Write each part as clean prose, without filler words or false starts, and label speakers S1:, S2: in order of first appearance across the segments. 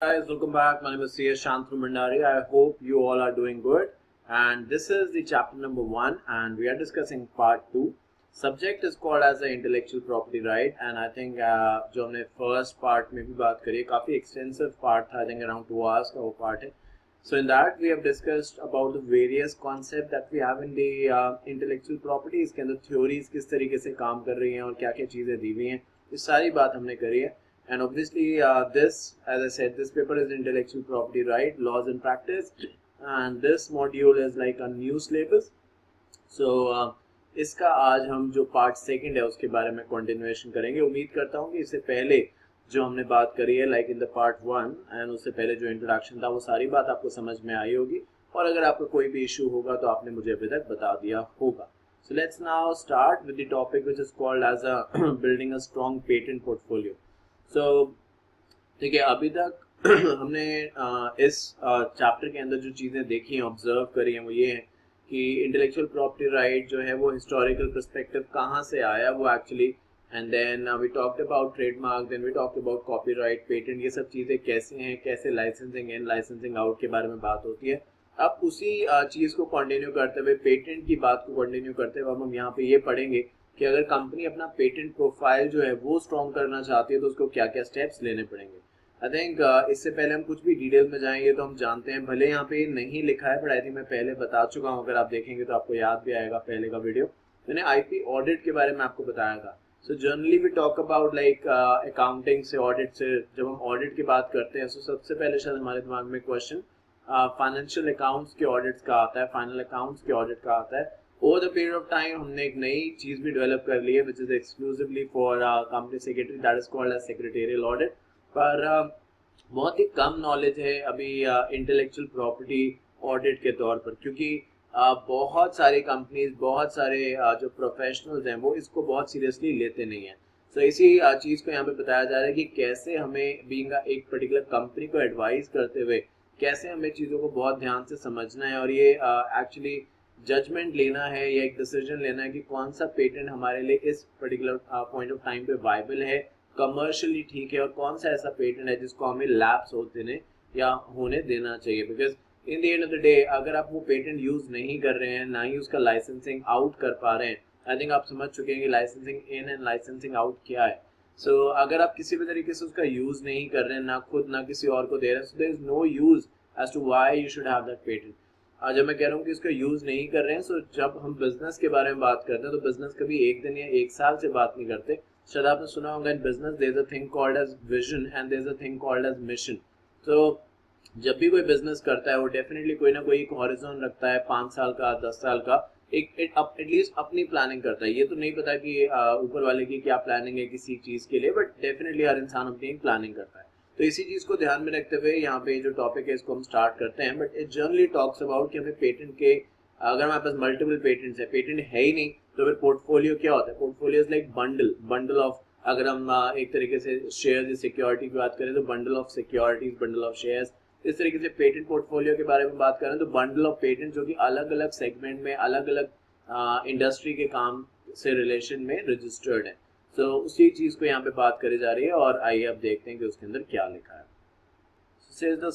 S1: Guys, welcome back. My name is CS Shantanu Mandari. I hope you all are doing good. And this is the chapter number 1, and we are discussing part 2. Subject is called as the intellectual property right. And I think जो हमने first part में भी बात करी, काफी extensive part था. I think around 2 hours का वो part है. So in that we have discussed about the various concepts that we have in the intellectual property. इसके अंदर theories किस तरीके से काम कर रही हैं और क्या क्या चीजें दी हुई हैं, ये सारी बात हमने करी है. And obviously this, as I said, this paper is intellectual property right, laws and practice, and this module is like a new syllabus. So इसका आज हम जो पार्ट सेकंड है उसके बारे में कंटिन्यूएशन करेंगे. उम्मीद करता हूँ कि इससे पहले जो हमने बात करी है like in the part 1 and उससे पहले जो इंट्रोडक्शन था वो सारी बात आपको समझ में आई होगी, और अगर आपको कोई भी इशू होगा तो आपने मुझे अभी तक बता दिया होगा. So let's now start with the topic which is called as a building a strong patent portfolio. So ठीक है, अभी तक हमने इस चैप्टर के अंदर जो चीज़ें देखी हैं, ऑब्जर्व करी हैं, वो ये है कि इंटेलेक्चुअल प्रॉपर्टी राइट जो है वो हिस्टोरिकल पर्सपेक्टिव कहाँ से आया वो actually, and then we talked about trademark, then we talked about copyright, patent, ये सब चीज़ें कैसे हैं, कैसे लाइसेंसिंग इन लाइसेंसिंग आउट के बारे में बात होती है. अब उसी चीज़ को कंटिन्यू करते हुए, पेटेंट की बात को कंटिन्यू करते हुए हम यहाँ पे ये पढ़ेंगे कि अगर कंपनी अपना पेटेंट प्रोफाइल जो है वो स्ट्रॉन्ग करना चाहती है तो उसको क्या क्या स्टेप्स लेने पड़ेंगे. आई थिंक इससे पहले हम कुछ भी डिटेल में जाएंगे तो हम जानते हैं, भले यहाँ पे नहीं लिखा है बट आई थिंक मैं पहले बता चुका हूँ, अगर आप देखेंगे तो आपको याद भी आएगा. पहले का वीडियो मैंने आईपी ऑडिट के बारे में आपको बताया था. So generally we talk about like accounting से, ऑडिट से. जब हम ऑडिट की बात करते हैं तो सबसे पहले शायद हमारे दिमाग में क्वेश्चन फाइनेंशियल अकाउंट्स के ऑडिट का आता है, फाइनल अकाउंट्स के ऑडिट का आता है. Over the period of time हमने एक नई चीज भी डेवलप कर ली है which is exclusively for company secretary, that is called as secretarial audit. पर बहुत ही कम नॉलेज है अभी इंटेलेक्चुअल प्रॉपर्टी ऑडिट के तौर पर, क्योंकि बहुत सारी कंपनीज, बहुत सारे जो प्रोफेशनल्स हैं वो इसको बहुत सीरियसली लेते नहीं हैं. सो इसी चीज़ को यहाँ पे बताया जा रहा है कि कैसे हमें बीइंग एक पर्टिकुलर कंपनी को एडवाइस करते हुए कैसे हमें चीज़ों को बहुत ध्यान से समझना है, और ये एक्चुअली जजमेंट लेना है या एक डिसीजन लेना है कि कौन सा पेटेंट हमारे लिए इस पर्टिकुलर पॉइंट ऑफ टाइम पे वायबल है, कमर्शियली ठीक है, और कौन सा ऐसा पेटेंट है जिसको हमें लैप्स होने देना चाहिए. Because in the end of the day अगर आप वो पेटेंट यूज नहीं कर रहे हैं, ना ही उसका लाइसेंसिंग आउट कर पा रहे हैं, आई थिंक आप समझ चुके हैं कि licensing in and licensing out क्या है. सो अगर आप किसी भी तरीके से उसका यूज नहीं कर रहे हैं, ना खुद ना किसी और को दे रहे हैं, so there is no use as to why you should have that patent. जब मैं कह रहा हूँ कि इसका यूज नहीं कर रहे हैं, सो जब हम बिजनेस के बारे में बात करते हैं तो बिजनेस कभी एक दिन या एक साल से बात नहीं करते. शायद आपने सुना होगा in business there is a thing called as vision and there is a thing called as mission. तो जब भी कोई बिजनेस करता है वो डेफिनेटली कोई ना कोई एक हॉरिजॉन रखता है, 5 साल का, 10 साल का, एक एटलीस्ट अपनी प्लानिंग करता है. ये तो नहीं पता कि ऊपर वाले की क्या प्लानिंग है किसी चीज के लिए, बट डेफिनेटली हर इंसान अपनी प्लानिंग करता है. तो इसी चीज को ध्यान में रखते हुए यहाँ पे जो टॉपिक है इसको हम स्टार्ट करते हैं. But it generally talks about कि हमें पेटेंट के, अगर हमारे पास मल्टीपल पेटेंट्स है, पेटेंट है ही नहीं, तो फिर पोर्टफोलियो क्या होता है. Portfolio is like bundle of, अगर हम एक तरीके से शेयर सिक्योरिटी की बात करें तो bundle of securities, bundle of shares. इस तरीके से पेटेंट पोर्टफोलियो के बारे में बात करें तो बंडल ऑफ पेटेंट जो कि अलग अलग सेगमेंट में, अलग अलग इंडस्ट्री के काम से रिलेशन में रजिस्टर्ड है. तो उसी चीज को यहाँ पे बात करी जा रही है, और आइए अब देखते हैं कि उसके अंदर क्या लिखा है. Says the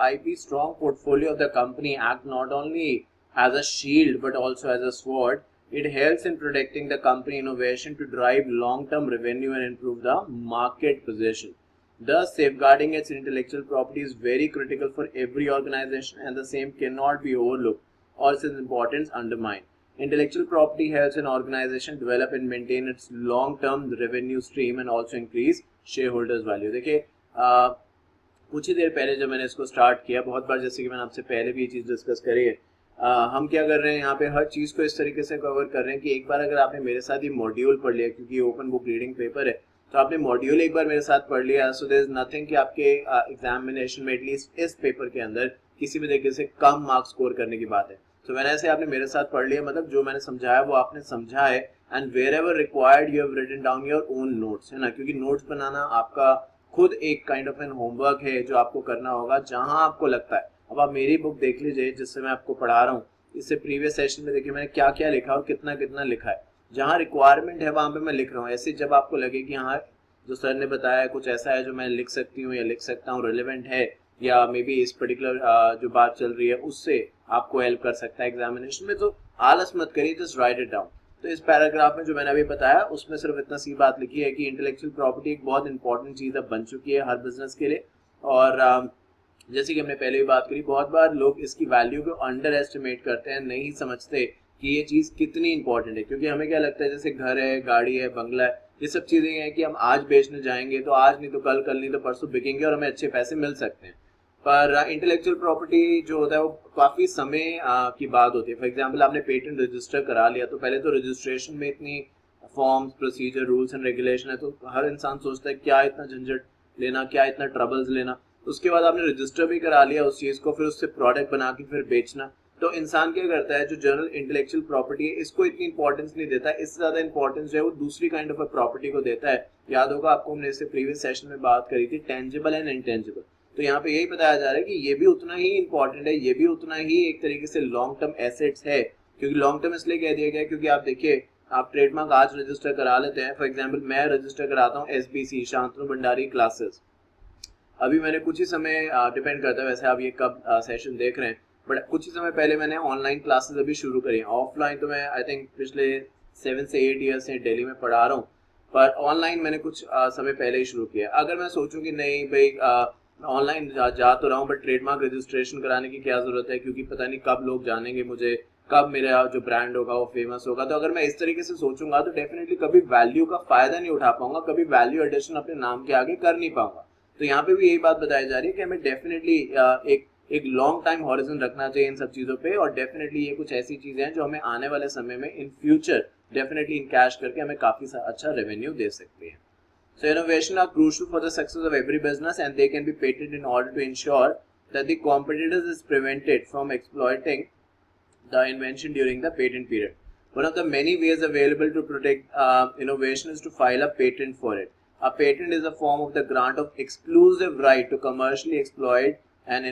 S1: IP strong portfolio of the company act not only as a shield but also as a sword. It helps in protecting the company innovation to drive long-term revenue and improve the market position. Thus, safeguarding its intellectual property is very critical for every organization, and the same cannot be overlooked or its importance undermined. Intellectual property helps an organization develop and maintain its long-term revenue stream and also increase shareholders' value. देखिए कुछ ही देर पहले जब मैंने इसको start किया, बहुत बार जैसे कि मैंने आपसे पहले भी ये चीज़ डिस्कस करी है, हम क्या कर रहे हैं यहाँ पे हर चीज़ को इस तरीके से कवर कर रहे हैं कि एक बार अगर आपने मेरे साथ ये मॉड्यूल पढ़ लिया, क्योंकि ओपन बुक रीडिंग पेपर है, तो आपने मॉड्यूल एक बार मेरे साथ पढ़ लिया, सो देयर इज नथिंग कि आपके एग्जामिनेशन में एटलीस्ट इस पेपर के अंदर किसी भी तरीके से कम मार्क्स स्कोर करने की बात है. तो मैंने ऐसे आपने मेरे साथ पढ़ लिया, मतलब जो मैंने समझाया वो आपने समझा है, and wherever required you have written down your own notes, है ना, क्योंकि नोट्स बनाना आपका खुद एक काइंड ऑफ एन होमवर्क है जो आपको करना होगा जहां आपको लगता है. अब आप मेरी बुक देख लीजिए जिससे मैं आपको पढ़ा रहा हूँ, इससे प्रीवियस सेशन में देखिए मैंने क्या क्या लिखा और कितना कितना लिखा है. जहां रिक्वायरमेंट है वहां पे मैं लिख रहा हूँ. ऐसे जब आपको लगे कि हाँ जो सर ने बताया कुछ ऐसा है जो मैं लिख सकती हूँ या लिख सकता हूँ, रिलेवेंट है, या मे बी इस पर्टिकुलर जो बात चल रही है उससे आपको हेल्प कर सकता है एग्जामिनेशन में, तो आलस मत करिए, जस्ट राइट इट डाउन। तो इस पैराग्राफ में जो मैंने अभी बताया उसमें सिर्फ इतना सी बात लिखी है कि इंटेलेक्चुअल प्रॉपर्टी एक बहुत इंपॉर्टेंट चीज अब बन चुकी है हर बिजनेस के लिए। और जैसे कि हमने पहले भी बात करी, बहुत बार लोग इसकी वैल्यू को अंडर एस्टिमेट करते हैं, नहीं समझते कि ये चीज कितनी इंपॉर्टेंट है। क्योंकि हमें क्या लगता है जैसे घर है, गाड़ी है, बंगला है, ये सब चीजें हैं कि हम आज बेचने जाएंगे तो आज नहीं तो कल, कल नहीं तो परसों बिकेंगे और हमें अच्छे पैसे मिल सकते हैं। पर इंटेलेक्चुअल प्रॉपर्टी जो होता है वो काफी समय की बात होती है। फॉर एग्जाम्पल आपने पेटेंट रजिस्टर करा लिया तो पहले तो रजिस्ट्रेशन में इतनी forms, procedure, rules and regulation है, तो हर इंसान सोचता है क्या इतना झंझट लेना, क्या इतना ट्रबल्स लेना। उसके बाद आपने रजिस्टर भी करा लिया उस चीज को, फिर उससे प्रोडक्ट बना के फिर बेचना। तो इंसान क्या करता है, जो जनरल इंटेलेक्चुअल प्रॉपर्टी है इसको इतनी इंपॉर्टेंस नहीं देता, इससे ज्यादा इंपॉर्टेंस जो है वो दूसरी काइंड ऑफ प्रॉपर्टी को देता है। याद होगा आपको, हमने इससे प्रीवियस सेशन में बात करी थी, टेंजिबल एंड इनटेंजिबल। तो यहाँ पे यही बताया जा रहा है कि ये भी उतना ही इंपॉर्टेंट है, ये भी उतना ही एक तरीके से लॉन्ग टर्म एसेट्स है। क्योंकि लॉन्ग टर्म इसलिए कह दिया गया क्योंकि आप देखिए, आप ट्रेडमार्क आज रजिस्टर करा लेते हैं। फॉर एग्जाम्पल मैं रजिस्टर कराता हूँ SBC, शांतनु भंडारी क्लासेस। अभी मैंने कुछ ही समय, डिपेंड करता है वैसे आप ये कब सेशन देख रहे हैं, बट कुछ ही समय पहले मैंने ऑनलाइन क्लासेस अभी शुरू करी। ऑफलाइन तो मैं आई थिंक पिछले 7 से 8 ईयर से दिल्ली में पढ़ा रहा हूँ, पर ऑनलाइन मैंने कुछ समय पहले ही शुरू किया। अगर मैं सोचूं कि नहीं भाई ऑनलाइन जा तो रहा हूँ बट ट्रेडमार्क रजिस्ट्रेशन कराने की क्या जरूरत है, क्योंकि पता नहीं कब लोग जानेंगे मुझे, कब मेरा जो ब्रांड होगा वो फेमस होगा। तो अगर मैं इस तरीके से सोचूंगा तो डेफिनेटली कभी वैल्यू का फायदा नहीं उठा पाऊंगा, कभी वैल्यू एडिशन अपने नाम के आगे कर नहीं पाऊंगा। तो यहाँ पे भी यही बात बताई जा रही है कि हमें डेफिनेटली एक लॉन्ग टाइम हॉरिजन रखना चाहिए इन सब चीजों पे। और डेफिनेटली ये कुछ ऐसी चीजें हैं जो हमें आने वाले समय में in future definitely in cash करके हमें काफी अच्छा रेवेन्यू दे सकती है। So innovation are crucial for the success of every business, and they can be patented in order to ensure that the competitors is prevented from exploiting the invention during the patent period. One of the many ways available to protect innovation is to file a patent for it. A patent is a form of the grant of exclusive right to commercially exploit an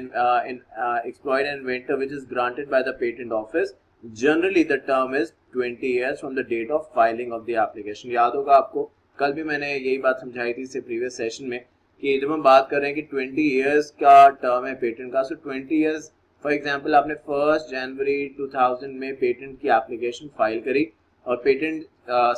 S1: inventor which is granted by the patent office. Generally, the term is 20 years from the date of filing of the application. याद होगा आपको, कल भी मैंने यही बात समझाई थी इससे प्रीवियस सेशन में कि जब हम बात कर रहे हैं कि 20 इयर्स का टर्म है पेटेंट का, सो 20 इयर्स फॉर एग्जांपल आपने 1 जनवरी 2000 में पेटेंट की एप्लीकेशन फाइल करी, और patent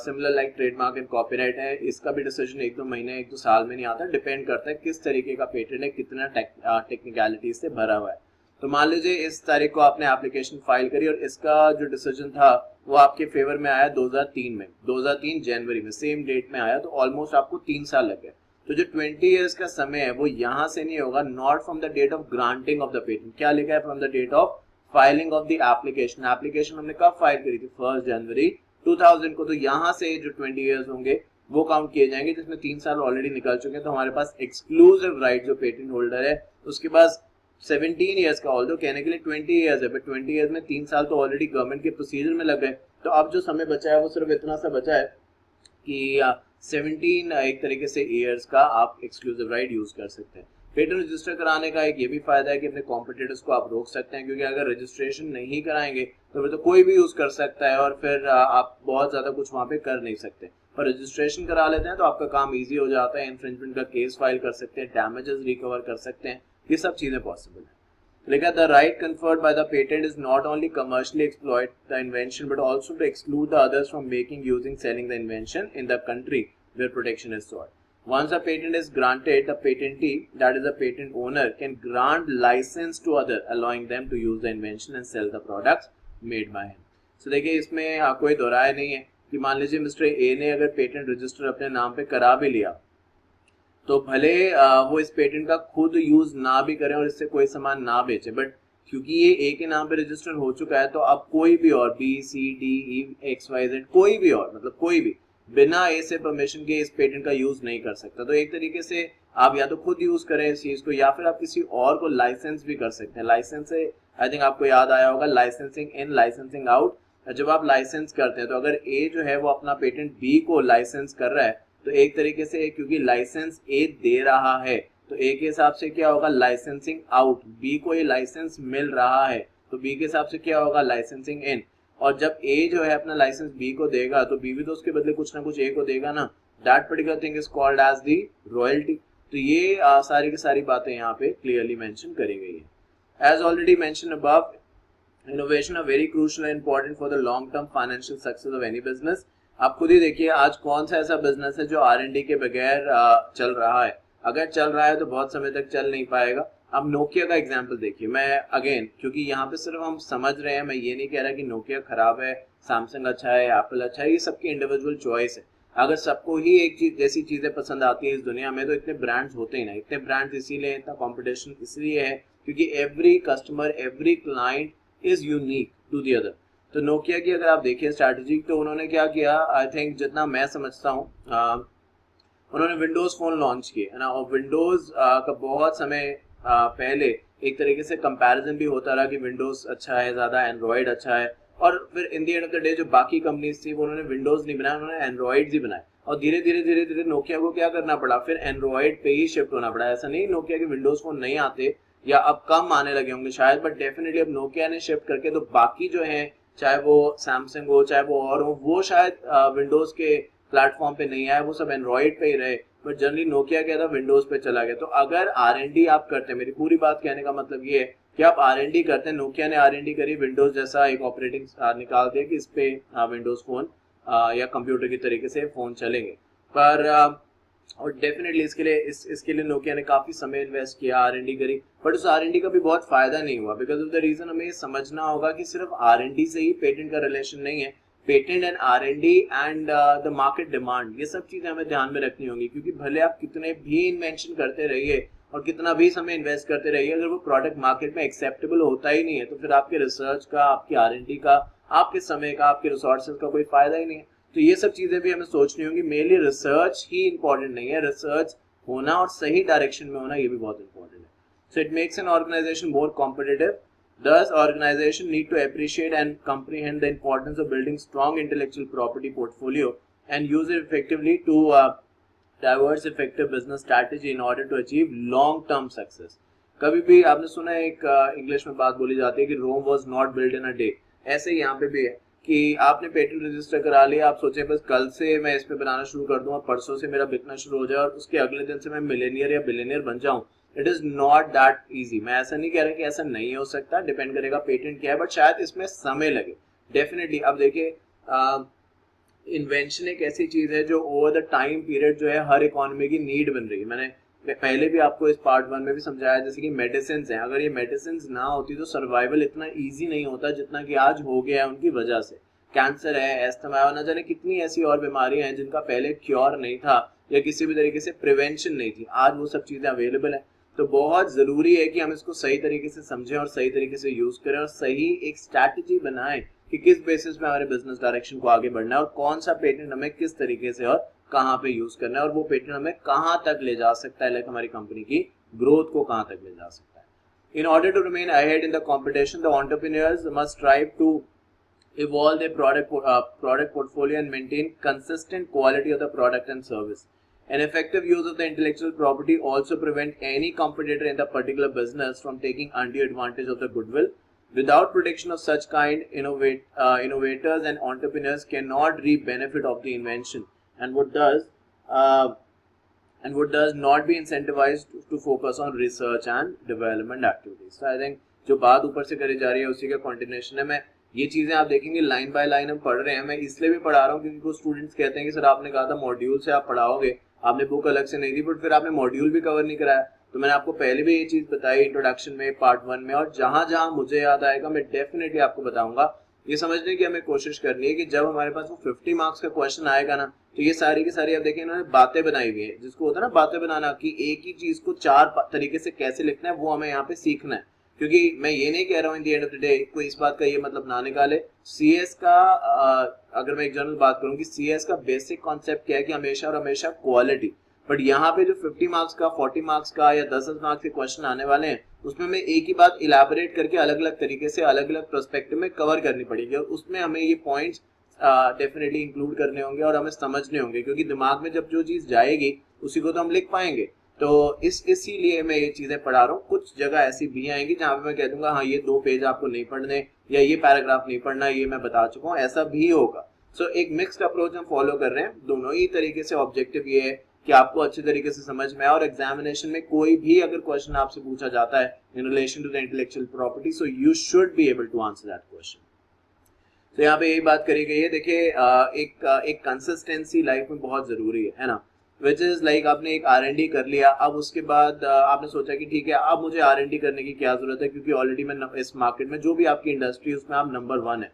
S1: similar like trademark and copyright है, इसका भी डिसीजन 1-2 महीने 1-2 साल में नहीं आता, डिपेंड करता है किस तरीके का पेटेंट है, कितना टेक्निकलिटी से भरा हुआ है। तो मान लीजिए इस तारीख को आपने एप्लीकेशन फाइल करी और इसका जो डिसीजन था वो आपके फेवर में आया 2003 में, 2003 जनवरी में, सेम डेट में आया, तो ऑलमोस्ट आपको 3 साल लग गए। तो जो 20 इयर्स का समय है वो यहाँ से नहीं होगा, not from the date of granting of the patent. क्या लिखा है, from the date of filing of the application. Application हमने कब फाइल करी थी, 1 जनवरी 2000 को। तो यहाँ से जो 20 इयर्स होंगे वो काउंट किए जाएंगे, जिसमें 3 साल ऑलरेडी निकल चुके हैं। तो हमारे पास एक्सक्लूसिव राइट जो पेटेंट होल्डर है उसके पास 17 इयर्स का, ऑल्दो कहने के लिए 20 इयर्स है, बट 20 इयर्स में 3 साल तो ऑलरेडी गवर्नमेंट के प्रोसीजर में लग गए। तो अब जो समय बचा है वो सिर्फ इतना सा बचा है कि 17 एक तरीके से इयर्स का आप एक्सक्लूसिव राइट यूज कर सकते हैं। पेटेंट रजिस्टर कराने का एक ये भी फायदा है कि अपने कॉम्पिटिटर्स को आप रोक सकते हैं, क्योंकि अगर रजिस्ट्रेशन नहीं कराएंगे तो फिर तो कोई भी यूज कर सकता है और फिर आप बहुत ज्यादा कुछ वहां पे कर नहीं सकते। पर रजिस्ट्रेशन करा लेते हैं तो आपका काम ईजी हो जाता है, इन्फ्रिंजमेंट का केस फाइल कर सकते हैं, डैमेजेस रिकवर कर सकते हैं, ये सब चीजें पॉसिबल है। लिखा, the right conferred by the patent is not only commercially exploit the invention but also to exclude the others from making, using, selling the invention in the country where protection is sought. Once a patent is granted, the patentee, that is the patent owner, can grant license to other, allowing them to use the invention and sell the products made by him. So देखिए इसमें कोई दो राय नहीं है कि मान लीजिए mister A ने अगर पेटेंट रजिस्टर अपने नाम पे करा भी लिया तो भले वो इस पेटेंट का खुद यूज ना भी करें और इससे कोई सामान ना बेचे, बट क्योंकि ये ए के नाम पे रजिस्टर हो चुका है तो अब कोई भी और B C D E X Y Z कोई भी और, मतलब कोई भी बिना ए से परमिशन के इस पेटेंट का यूज नहीं कर सकता। तो एक तरीके से आप या तो खुद यूज करें इस चीज को या फिर आप किसी और को लाइसेंस भी कर सकते हैं। लाइसेंस से आई थिंक आपको याद आया होगा, लाइसेंसिंग इन, लाइसेंसिंग आउट। जब आप लाइसेंस करते हैं तो अगर ए जो है वो अपना पेटेंट बी को लाइसेंस कर रहा है तो एक तरीके से क्योंकि लाइसेंस ए दे रहा है तो ए के हिसाब से क्या होगा, लाइसेंसिंग आउट। बी को ये लाइसेंस मिल रहा है तो बी के हिसाब से क्या होगा, लाइसेंसिंग इन। और जब ए जो है अपना लाइसेंस बी को देगा तो बी भी तो उसके बदले कुछ ना कुछ ए को देगा ना। That particular thing is called as the royalty. तो ये सारी की सारी बातें यहाँ पे क्लियरली मेंशन करी गई है। As already mention above, innovation are very crucial and important for the long term financial success of any business. आप खुद ही देखिए आज कौन सा ऐसा बिजनेस है जो R&D के बगैर चल रहा है। अगर चल रहा है तो बहुत समय तक चल नहीं पाएगा। अब नोकिया का एग्जांपल देखिए, मैं अगेन क्योंकि यहाँ पे सिर्फ हम समझ रहे हैं, मैं ये नहीं कह रहा कि नोकिया खराब है, सैमसंग अच्छा है, एप्पल अच्छा है, ये सबकी इंडिविजुअल चॉइस है। अगर सबको ही एक चीज जैसी चीजें पसंद आती है इस दुनिया में तो इतने ब्रांड्स होते ही ना। इतने ब्रांड्स इसीलिए, इतना कंपटीशन इसलिए है क्योंकि every customer, every client is unique to the other. तो नोकिया की अगर आप देखिए स्ट्रैटेजी, तो उन्होंने क्या किया, आई थिंक जितना मैं समझता हूँ, उन्होंने विंडोज फोन लॉन्च किए है ना। और विंडोज का बहुत समय पहले एक तरीके से कंपैरिजन भी होता रहा कि विंडोज अच्छा है ज्यादा, एंड्रॉइड अच्छा है। और फिर in the end of the day जो बाकी कंपनीज थी वो उन्होंने विंडोज नहीं बनाया, उन्होंने एंड्रॉइड ही बनाए। और धीरे धीरे नोकिया को क्या करना पड़ा, फिर एंड्रॉइड पे ही शिफ्ट होना पड़ा। ऐसा नहीं नोकिया के विंडोज फोन नहीं आते या अब कम आने लगे होंगे शायद, बट डेफिनेटली अब नोकिया ने शिफ्ट करके तो बाकी जो है, चाहे वो सैमसंग हो चाहे वो और हो, वो शायद विंडोज के प्लेटफॉर्म पे नहीं आए, वो सब एंड्रॉइड पे ही रहे, बट जनरली नोकिया क्या था, विंडोज पे चला गया। तो अगर R&D आप करते हैं, मेरी पूरी बात कहने का मतलब ये है कि आप R&D करते हैं, नोकिया ने R&D करी, विंडोज जैसा एक ऑपरेटिंग निकाल दिया कि इस पे विंडोज फोन या कंप्यूटर की तरीके से फोन चलेंगे। पर और डेफिनेटली इसके लिए नोकिया ने काफी समय इन्वेस्ट किया, R&D करी, बट उस R&D का भी बहुत फायदा नहीं हुआ। बिकॉज ऑफ द रीजन हमें ये समझना होगा कि सिर्फ R&D से ही पेटेंट का रिलेशन नहीं है। Patent and R&D and the market demand, ये सब चीजें हमें ध्यान में रखनी होंगी। क्योंकि भले आप कितने भी इन्वेंशन करते रहिए और कितना भी समय इन्वेस्ट करते रहिए, अगर वो प्रोडक्ट मार्केट में एक्सेप्टेबल होता ही नहीं है तो फिर आपके रिसर्च का, आपकी R&D का, आपके समय का, आपके रिसोर्सेज का कोई फायदा ही नहीं है। तो ये सब चीजें भी हमें सोचनी होंगी। मेनली रिसर्च ही इंपॉर्टेंट नहीं है, रिसर्च होना और सही डायरेक्शन में होना ये भी बहुत इंपॉर्टेंट है। So it makes an organization more competitive. Thus, organization need to appreciate and comprehend the importance of building strong intellectual property portfolio and use it effectively to diverse effective business strategy in order to achieve long-term success. कभी भी आपने सुना है एक English में बात बोली जाती है कि Rome was not built in a day। ऐसे ही यहाँ पे भी है कि आपने पेटेंट रजिस्टर करा लिया, आप सोचे बस कल से मैं इस पे बनाना शुरू कर दूं और परसों से मेरा बिकना शुरू हो जाए और उसके अगले दिन से मैं मिलेनियर या बिलियनियर बन जाऊं। It is not that easy. मैं ऐसा नहीं कह रहा कि ऐसा नहीं हो सकता, डिपेंड करेगा पेटेंट क्या है, बट शायद इसमें समय लगे डेफिनेटली। अब देखिए इन्वेंशन एक ऐसी चीज है जो ओवर द टाइम पीरियड जो है हर इकोनॉमी की नीड बन रही है। मैंने पहले भी आपको इस पार्ट 1 में भी समझाया, जैसे कि मेडिसिन है, अगर ये मेडिसिन ना होती तो सर्वाइवल इतना ईजी नहीं होता जितना कि आज हो गया है उनकी वजह से। कैंसर है, एस्थमा है, न जाने कितनी ऐसी और बीमारियां हैं जिनका पहले क्योर नहीं था या किसी भी तरीके से प्रिवेंशन नहीं थी, आज वो सब चीजें अवेलेबल है। तो बहुत जरूरी है कि हम इसको सही तरीके से समझें और सही तरीके से यूज करें और सही एक स्ट्रैटेजी बनाएं कि किस बेसिस पे हमारे बिजनेस डायरेक्शन को आगे बढ़ना है और कौन सा पेटेंट हमें किस तरीके से और कहाँ पे यूज करना है और वो पेटेंट हमें कहाँ तक ले जा सकता है, लाइक हमारी कंपनी की ग्रोथ को कहाँ तक ले जा सकता है। In order to remain ahead in the competition, the entrepreneurs must strive to evolve their product portfolio and maintain consistent quality of the product and service. An effective use of the intellectual property also prevent any competitor in the particular business from taking undue advantage of the goodwill. Without protection of such kind, innovators and entrepreneurs cannot reap benefit of the invention, and what does not be incentivized to focus on research and development activities. So I think जो बात ऊपर से करी जा रही है उसी का कंटिन्यूएशन है। मैं ये चीजें आप देखेंगे लाइन बाय लाइन हम पढ़ रहे हैं। मैं इसलिए भी पढ़ा रहा हूँ क्योंकि कुछ स्टूडेंट्स कहते हैं कि सर आपने कहा था मॉड्यूल से आप पढ़ाओगे, आपने बुक अलग से नहीं दी, बट फिर आपने मॉड्यूल भी कवर नहीं कराया। तो मैंने आपको पहले भी ये चीज बताई इंट्रोडक्शन में, पार्ट 1 में, और जहां जहां मुझे याद आएगा मैं डेफिनेटली आपको बताऊंगा। ये समझने की हमें कोशिश करनी है कि जब हमारे पास वो 50 मार्क्स का क्वेश्चन आएगा ना, तो ये सारी की सारी आप देखिए इन्होंने बातें बनाई हुई है, जिसको होता है ना बातें बनाना, कि एक ही चीज को 4 तरीके से कैसे लिखना है वो हमें यहाँ पे सीखना है। क्योंकि मैं ये नहीं कह रहा हूँ in the end of the day कोई इस बात का ये मतलब ना निकाले। सीएस का अगर मैं एक जनरल बात करूँ कि सीएस का बेसिक कॉन्सेप्ट क्या है कि हमेशा और हमेशा क्वालिटी। बट यहाँ पे जो 50 मार्क्स का, 40 मार्क्स का या 10 मार्क्स के क्वेश्चन आने वाले हैं, उसमें हमें एक ही बात इलैबोरेट करके अलग अलग तरीके से अलग अलग पर्सपेक्टिव में कवर करनी पड़ेगी और उसमें हमें ये पॉइंट्स डेफिनेटली इंक्लूड करने होंगे और हमें समझने होंगे, क्योंकि दिमाग में जब जो चीज जाएगी उसी को तो हम लिख पाएंगे। तो इसीलिए मैं ये चीजें पढ़ा रहा हूँ। कुछ जगह ऐसी भी आएंगी जहाँ पे मैं कह दूंगा हाँ ये 2 पेज आपको नहीं पढ़ने या ये पैराग्राफ नहीं पढ़ना, ये मैं बता चुका हूँ, ऐसा भी होगा। सो एक मिक्स्ड अप्रोच हम फॉलो कर रहे हैं, दोनों ही तरीके से ऑब्जेक्टिव ये है कि आपको अच्छे तरीके से समझ में आए और एग्जामिनेशन में कोई भी अगर क्वेश्चन आपसे पूछा जाता है in relation to the intellectual property, so you should be able to answer that question. तो यहाँ पे यही बात करी गई है। देखिए एक कंसिस्टेंसी लाइफ में बहुत जरूरी है ना, विच इज लाइक आपने एक R&D कर लिया, अब उसके बाद आपने सोचा कि ठीक है अब मुझे R&D करने की क्या जरूरत है, क्योंकि ऑलरेडी मैं इस मार्केट में जो भी आपकी इंडस्ट्री उसमें आप नंबर 1 है,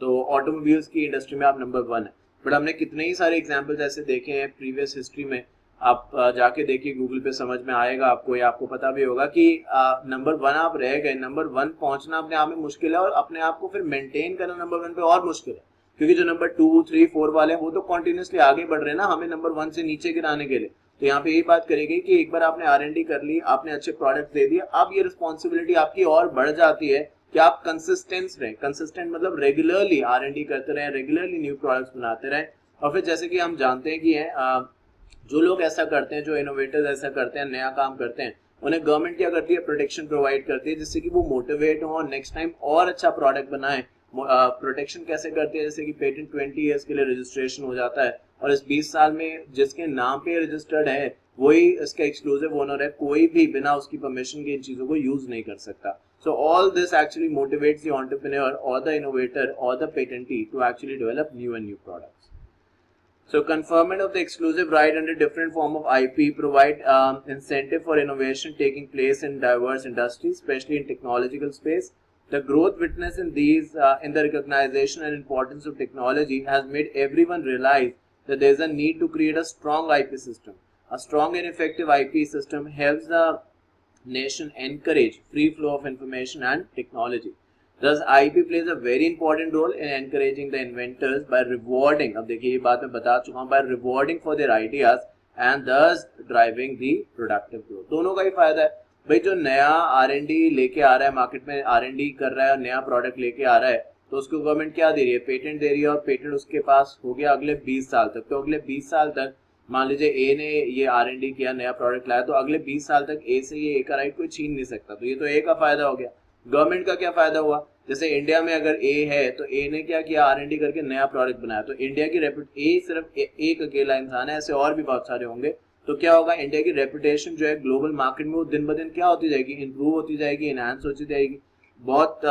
S1: तो ऑटोमोबाइल्स की इंडस्ट्री में आप नंबर 1 है। बट हमने कितने ही सारे एग्जाम्पल्स ऐसे देखे हैं प्रीवियस हिस्ट्री में, आप जाके देखिए गूगल पे, समझ में आएगा आपको, या आपको पता भी होगा कि नंबर 1 आप रह गए, नंबर 1 पहुंचना अपने आप में मुश्किल है और अपने आप को फिर मेंटेन करना नंबर 1 पे और मुश्किल है, क्योंकि जो नंबर 2, 3, 4 वाले हैं वो तो कंटिन्यूअसली आगे बढ़ रहे हैं ना हमें नंबर 1 से नीचे गिराने के लिए। तो यहाँ पे यही बात करेगी कि एक बार आपने R&D कर ली, आपने अच्छे प्रोडक्ट दे दिए, अब ये रिस्पॉन्सिबिलिटी आपकी और बढ़ जाती है कि आप कंसिस्टेंस रहें। कंसिस्टेंट मतलब रेगुलरली R&D करते रहें, रेगुलरली न्यू प्रोडक्ट्स बनाते रहें। और फिर जैसे कि हम जानते हैं कि जो लोग ऐसा करते हैं, जो इनोवेटर्स ऐसा करते हैं, नया काम करते हैं, उन्हें गवर्नमेंट क्या करती है, प्रोटेक्शन प्रोवाइड करती है, जिससे कि वो मोटिवेट हो और नेक्स्ट टाइम और अच्छा प्रोडक्ट बनाए। प्रोटेक्शन कैसे करती है, जैसे कि पेटेंट 20 ईयर्स के लिए रजिस्ट्रेशन हो जाता है और इस 20 साल में जिसके नाम पे रजिस्टर्ड है वही इसका एक्सक्लूसिव ओनर है, कोई भी बिना उसकी परमिशन के इन चीजों को यूज नहीं कर सकता। So all this actually motivates the entrepreneur or the innovator or the patentee to actually develop new and new products. So conferment of the exclusive right under different form of IP provide incentive for innovation taking place in diverse industries, especially in technological space. The growth witnessed in these in the recognition and importance of technology has made everyone realize that there is a need to create a strong IP system. A strong and effective IP system helps the nation encourage free flow of information and technology. Thus, IP plays a very important role in encouraging the inventors by rewarding, अब देखिए ये बात मैं बता चुका हूँ, by rewarding for their ideas and thus driving the productive growth. दोनों का ही फायदा है भाई, जो नया R&D लेके आ रहा है मार्केट में, R&D कर रहा है और नया प्रोडक्ट लेके आ रहा है, तो उसको गवर्नमेंट क्या दे रही है, पेटेंट दे रही है, और पेटेंट उसके पास हो गया अगले 20 साल तक। तो अगले 20 साल तक मान लीजिए ए ने ये R&D किया, नया प्रोडक्ट लाया, तो अगले 20 साल तक ए से ये ए का राइट कोई छीन नहीं सकता। तो ये तो ए का फायदा हो गया। गवर्नमेंट का क्या फायदा हुआ, जैसे इंडिया में अगर ए है तो ए ने क्या किया, R&D करके नया प्रोडक्ट बनाया, तो इंडिया की ए सिर्फ एक अकेला इंसान है, ऐसे और भी बहुत सारे होंगे, तो क्या होगा, इंडिया की रेपुटेशन जो है ग्लोबल मार्केट में वो दिन ब दिन क्या होती जाएगी, इंप्रूव होती जाएगी, एनहांस होती जाएगी। बहुत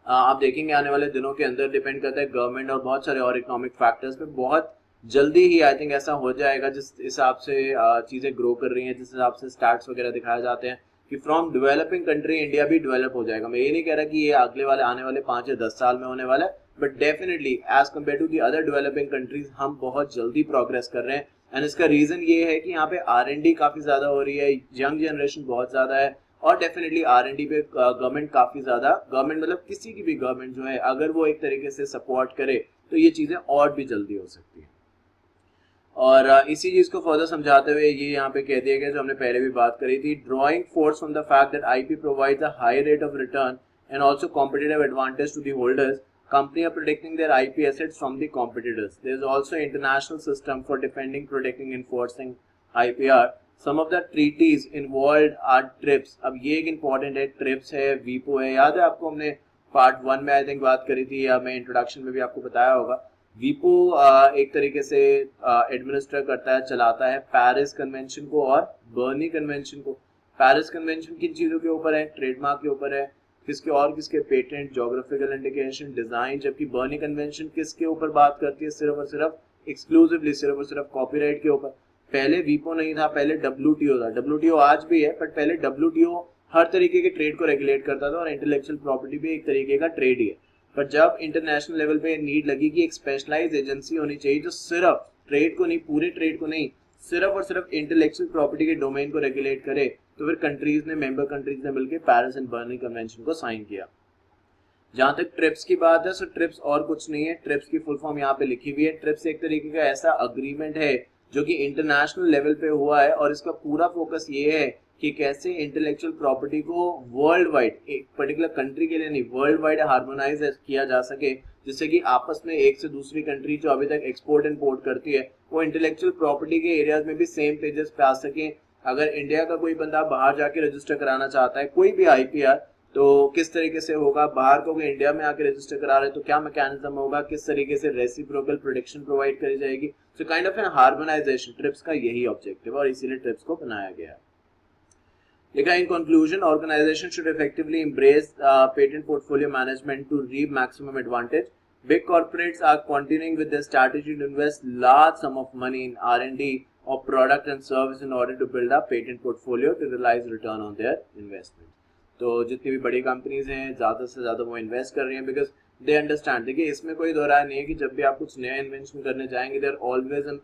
S1: आप देखेंगे आने वाले दिनों के अंदर, डिपेंड करता है गवर्नमेंट और बहुत सारे और इकोनॉमिक फैक्टर्स पे, बहुत जल्दी ही आई थिंक ऐसा हो जाएगा, जिस हिसाब से चीजें ग्रो कर रही हैं, जिस हिसाब से स्टैट्स वगैरह दिखाए जाते हैं कि फ्रॉम डेवलपिंग कंट्री इंडिया भी डेवलप हो जाएगा। मैं ये नहीं कह रहा कि ये अगले वाले आने वाले 5 या 10 साल में होने वाला है, but definitely as compare to the other developing countries हम बहुत जल्दी प्रोग्रेस कर रहे हैं। एंड इसका रीजन ये है कि यहाँ पे R&D काफी ज्यादा हो रही है, यंग जनरेशन बहुत ज्यादा है, और डेफिनेटली R&D पे गवर्नमेंट काफी ज्यादा, गवर्नमेंट मतलब किसी की भी गवर्नमेंट जो है, अगर वो एक तरीके से सपोर्ट करे तो ये चीजें और भी जल्दी हो सकती है। और इसी चीज को फर्दर समझाते हुए ये यहाँ पे कह दिया गया, जो हमने पहले भी बात करी थी, drawing force from the fact that IP provides a high rate of return and also competitive advantage to the holders, company are protecting their IP assets from the competitors. There is also international system for defending, protecting, enforcing IPR. Some of the treaties involved are TRIPS. अब ये एक important है, TRIPS है, WIPO है, याद है आपको, हमने पार्ट 1 में आई थिंक बात करी थी, या मैं इंट्रोडक्शन में भी आपको बताया होगा। WIPO एक तरीके से एडमिनिस्टर करता है, चलाता है पेरिस कन्वेंशन को और बर्नी कन्वेंशन को। पेरिस कन्वेंशन किन चीजों के ऊपर है, ट्रेडमार्क के ऊपर है, किसके और किसके, पेटेंट, ज्योग्राफिकल इंडिकेशन, डिजाइन, जबकि बर्नी कन्वेंशन किसके ऊपर बात करती है, सिर्फ और सिर्फ एक्सक्लूसिवली सिर्फ और सिर्फ कॉपीराइट के ऊपर। पहले WIPO नहीं था, पहले WTO था। WTO आज भी है, बट पहले WTO हर तरीके के ट्रेड को रेगुलेट करता था और इंटेलेक्चुअल प्रॉपर्टी भी एक तरीके का ट्रेड ही है। पर जब इंटरनेशनल लेवल पे नीड लगी कि एक स्पेशलाइज्ड एजेंसी होनी चाहिए जो सिर्फ ट्रेड को नहीं, पूरे ट्रेड को नहीं, सिर्फ और सिर्फ इंटेलेक्चुअल प्रॉपर्टी के डोमेन को रेगुलेट करे, तो फिर कंट्रीज ने, मेंबर कंट्रीज ने मिलकर पेरिस एंड बर्नी कन्वेंशन को साइन किया। जहां तक ट्रिप्स की बात है, सो ट्रिप्स और कुछ नहीं है, ट्रिप्स की फुल फॉर्म यहाँ पे लिखी हुई है। ट्रिप्स एक तरीके का ऐसा अग्रीमेंट है जो कि इंटरनेशनल लेवल पे हुआ है, और इसका पूरा फोकस ये है कि कैसे इंटेलेक्चुअल प्रॉपर्टी को वर्ल्ड वाइड, एक पर्टिकुलर कंट्री के लिए नहीं, वर्ल्ड वाइड हार्मोनाइज किया जा सके, जिससे कि आपस में एक से दूसरी कंट्री जो अभी तक एक्सपोर्ट इम्पोर्ट करती है, वो इंटेलेक्चुअल प्रॉपर्टी के एरियाज में भी सेम पेजेस पे आ सके। अगर इंडिया का कोई बंदा बाहर जाके रजिस्टर कराना चाहता है कोई भी IPR, तो किस तरीके से होगा, बाहर को इंडिया में आके रजिस्टर करा रहे हैं तो क्या मैकेनिज्म होगा, किस तरीके से रेसिप्रोकल प्रोटेक्शन प्रोवाइड करी जाएगी। So kind of an harmonization, TRIPS का यही ऑब्जेक्टिव और इसीलिए ट्रिप्स को बनाया गया है। लिखा in conclusion, organization should effectively embrace patent portfolio management to reap maximum advantage. Big corporates are continuing with their strategy to invest large sum of money in R&D of product and service in order to build a patent portfolio to realize return on their investment. तो जितनी भी बड़ी companies हैं ज़्यादा से ज़्यादा वो invest कर रही हैं बिकॉज दे अंडरस्टैंड। देखिए इसमें कोई दो राय नहीं है कि जब भी आप कुछ नया इन्वेंशन करने जाएंगे there always an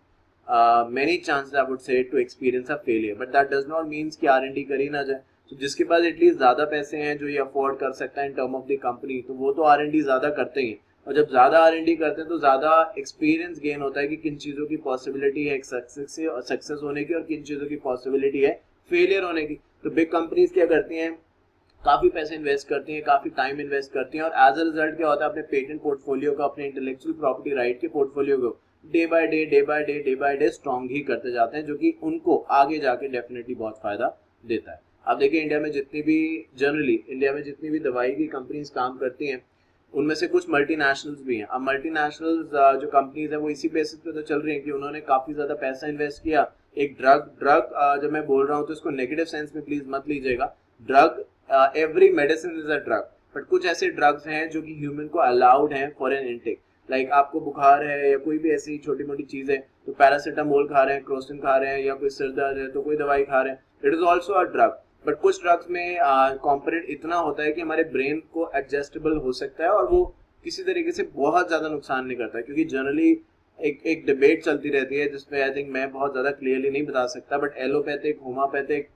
S1: many chances I would say to experience a failure, but that does not means कि R&D करी ना जाए। तो जिसके पास एटलीस्ट ज़्यादा पैसे हैं जो ये अफोर्ड कर सकता है in term of the company, तो वो तो R&D ज़्यादा करते ही हैं, और जब ज़्यादा R&D करते हैं तो ज़्यादा एक्सपीरियंस गेन होता है कि किन चीज़ों की पॉसिबिलिटी है सक्सेस होने की और किन चीज़ों की पॉसिबिलिटी है फेलियर होने की। तो बिग कंपनीज क्या करती हैं, काफ़ी पैसे इन्वेस्ट करती हैं, काफ़ी टाइम इन्वेस्ट करती हैं, और एज अ रिजल्ट क्या होता है, अपने पेटेंट पोर्टफोलियो को, अपने इंटेलेक्चुअल प्रॉपर्टी राइट के पोर्टफोलियो को डे बाय डे स्ट्रॉन्ग ही करते जाते हैं, जो कि उनको आगे जाके डेफिनेटली बहुत फायदा देता है। आप देखिए इंडिया में जितनी भी दवाई की कंपनीज काम करती हैं उनमें से कुछ मल्टीनेशनल्स भी हैं। अब मल्टीनेशनल्स जो कंपनीज हैं वो इसी बेसिस पे तो चल रही हैं कि उन्होंने काफी ज्यादा पैसा इन्वेस्ट किया। एक ड्रग जब मैं बोल रहा हूँ तो इसको नेगेटिव सेंस में प्लीज मत लीजिएगा। Drug, every medicine is a drug, but कुछ ऐसे ड्रग्स हैं जो कि ह्यूमन को अलाउड हैं फॉर एन इनटेक। लाइक आपको बुखार है या कोई भी ऐसी छोटी मोटी चीज है तो पैरासीटामोल खा रहे हैं, क्रोसिन खा रहे हैं, या कोई सिर दर्द है तो कोई दवाई खा रहे हैं, it is also a drug. But कुछ ड्रग्स में कॉम्पोनेंट इतना होता है कि हमारे ब्रेन को एडजस्टेबल हो सकता है और वो किसी तरीके से बहुत ज्यादा नुकसान नहीं करता है। क्योंकि जनरली एक डिबेट चलती रहती है जिसपे आई थिंक मैं बहुत ज्यादा क्लियरली नहीं बता सकता, बट एलोपैथिक, होम्योपैथिक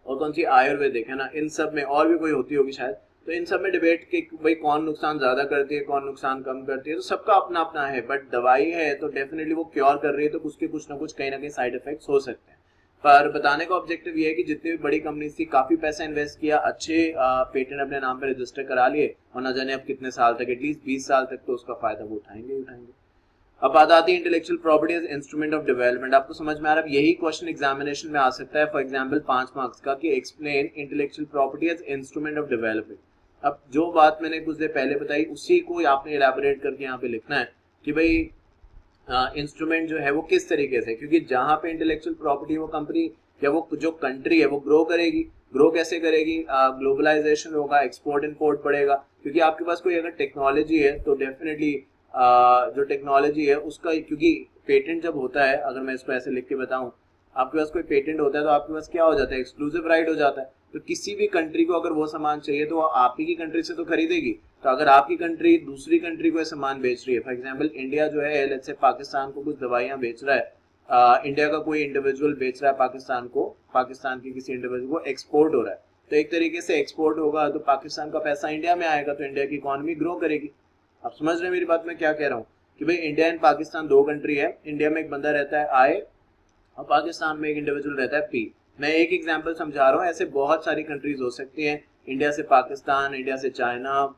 S1: और कौन सी आयुर्वेदिक है ना, इन सब में और भी कोई होती होगी शायद, तो इन सब में डिबेट कि भाई कौन नुकसान ज्यादा करती है, कौन नुकसान कम करती है, तो सबका अपना अपना है। बट दवाई है तो डेफिनेटली वो क्योर कर रही है, तो उसके कुछ ना कुछ कहीं ना कहीं साइड इफेक्ट्स हो सकते हैं। पर बताने का ऑब्जेक्टिव ये है कि जितनी भी बड़ी कंपनी थी काफी पैसा इन्वेस्ट किया, अच्छे पेटेंट अपने नाम पे रजिस्टर करा लिए, और न जाने अब कितने साल तक, एटलीस्ट 20 साल तक तो उसका फायदा वो उठाएंगे। अब बात आती है intellectual property as instrument of development. आपको समझ में आ रहा है, यही क्वेश्चन एग्जामिनेशन में आ सकता है, फॉर एग्जांपल 5 मार्क्स का, कि explain intellectual property as instrument of development. अब जो बात मैंने कुछ देर पहले बताई उसी को आपने इलैबोरेट करके यहाँ पे लिखना है कि भाई इंस्ट्रूमेंट जो है वो किस तरीके से, क्योंकि जहां पे इंटेलेक्चुअल प्रॉपर्टी वो कंपनी या वो जो कंट्री है वो ग्रो करेगी। ग्रो कैसे करेगी, ग्लोबलाइजेशन होगा, एक्सपोर्ट इंपोर्ट बढ़ेगा, क्योंकि आपके पास कोई अगर टेक्नोलॉजी है तो डेफिनेटली जो टेक्नोलॉजी है उसका, क्योंकि पेटेंट जब होता है, अगर मैं इसको ऐसे लिख के बताऊं, आपके पास कोई पेटेंट होता है तो आपके पास क्या हो जाता है, एक्सक्लूसिव राइट हो जाता है। तो किसी भी कंट्री को अगर वो सामान चाहिए तो आप ही की कंट्री से तो खरीदेगी। तो अगर आपकी कंट्री दूसरी कंट्री को सामान बेच रही है, फॉर एग्जांपल इंडिया जो है लेट्स से पाकिस्तान को कुछ दवाइयां बेच रहा है, इंडिया का कोई इंडिविजुअल बेच रहा है पाकिस्तान को, पाकिस्तान की किसी इंडिविजुअल को एक्सपोर्ट हो रहा है, तो एक तरीके से एक्सपोर्ट होगा तो पाकिस्तान का पैसा इंडिया में आएगा, तो इंडिया की इकोनॉमी ग्रो करेगी। आप समझ रहे हैं मेरी बात, मैं क्या कह रहा हूँ कि भाई इंडिया एंड पाकिस्तान दो कंट्री है, इंडिया में एक बंदा रहता है आई और पाकिस्तान में एक इंडिविजुअल रहता है पी। मैं एक एग्जांपल समझा रहा हूँ, ऐसे बहुत सारी कंट्रीज हो सकती हैं, इंडिया से पाकिस्तान, इंडिया से China,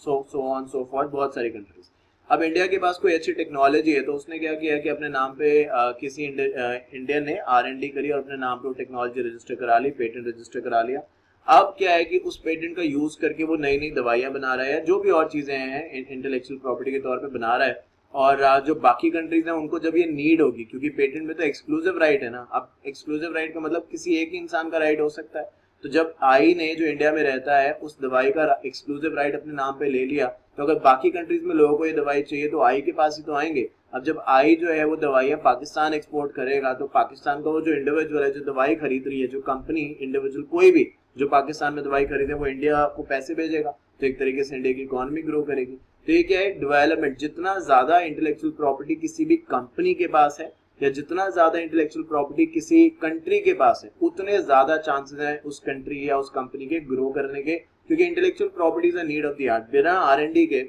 S1: so on so forth, बहुत सारी कंट्रीज। अब इंडिया के पास कोई अच्छी टेक्नोलॉजी है तो उसने क्या किया कि अपने नाम पे किसी इंडियन ने R&D करी और अपने नाम पे वो टेक्नोलॉजी रजिस्टर करा ली, पेटेंट रजिस्टर करा लिया। अब क्या है कि उस पेटेंट का यूज करके वो नई नई दवाइयां बना रहा है, जो भी और चीजें हैं इंटेलेक्चुअल प्रॉपर्टी के तौर पे बना रहा है। और जो बाकी कंट्रीज हैं उनको जब ये नीड होगी, क्योंकि पेटेंट में तो एक्सक्लूसिव राइट है ना, अब एक्सक्लूसिव राइट का मतलब किसी एक ही इंसान का राइट हो सकता है। तो जब आई ने जो इंडिया में रहता है उस दवाई का एक्सक्लूसिव राइट अपने नाम पे ले लिया, तो अगर बाकी कंट्रीज में लोगों को ये दवाई चाहिए तो आई के पास ही तो आएंगे। अब जब आई जो है वो दवाइयां पाकिस्तान एक्सपोर्ट करेगा तो पाकिस्तान का वो जो इंडिविजुअल है जो दवाई खरीद रही है, जो कंपनी, इंडिविजुअल कोई भी जो पाकिस्तान में दवाई खरीदे, वो इंडिया को पैसे भेजेगा, तो एक तरीके से इंडिया की इकोनॉमी ग्रो करेगी। तो ये क्या है, डेवलपमेंट। जितना ज्यादा इंटेलेक्चुअल प्रॉपर्टी किसी भी कंपनी के पास है या जितना ज्यादा इंटेलेक्चुअल प्रॉपर्टी किसी कंट्री के पास है, उतने ज्यादा चांसेस हैं उस कंट्री या उस कंपनी के ग्रो करने के, क्योंकि intellectual property is a need of the art. बिना R&D के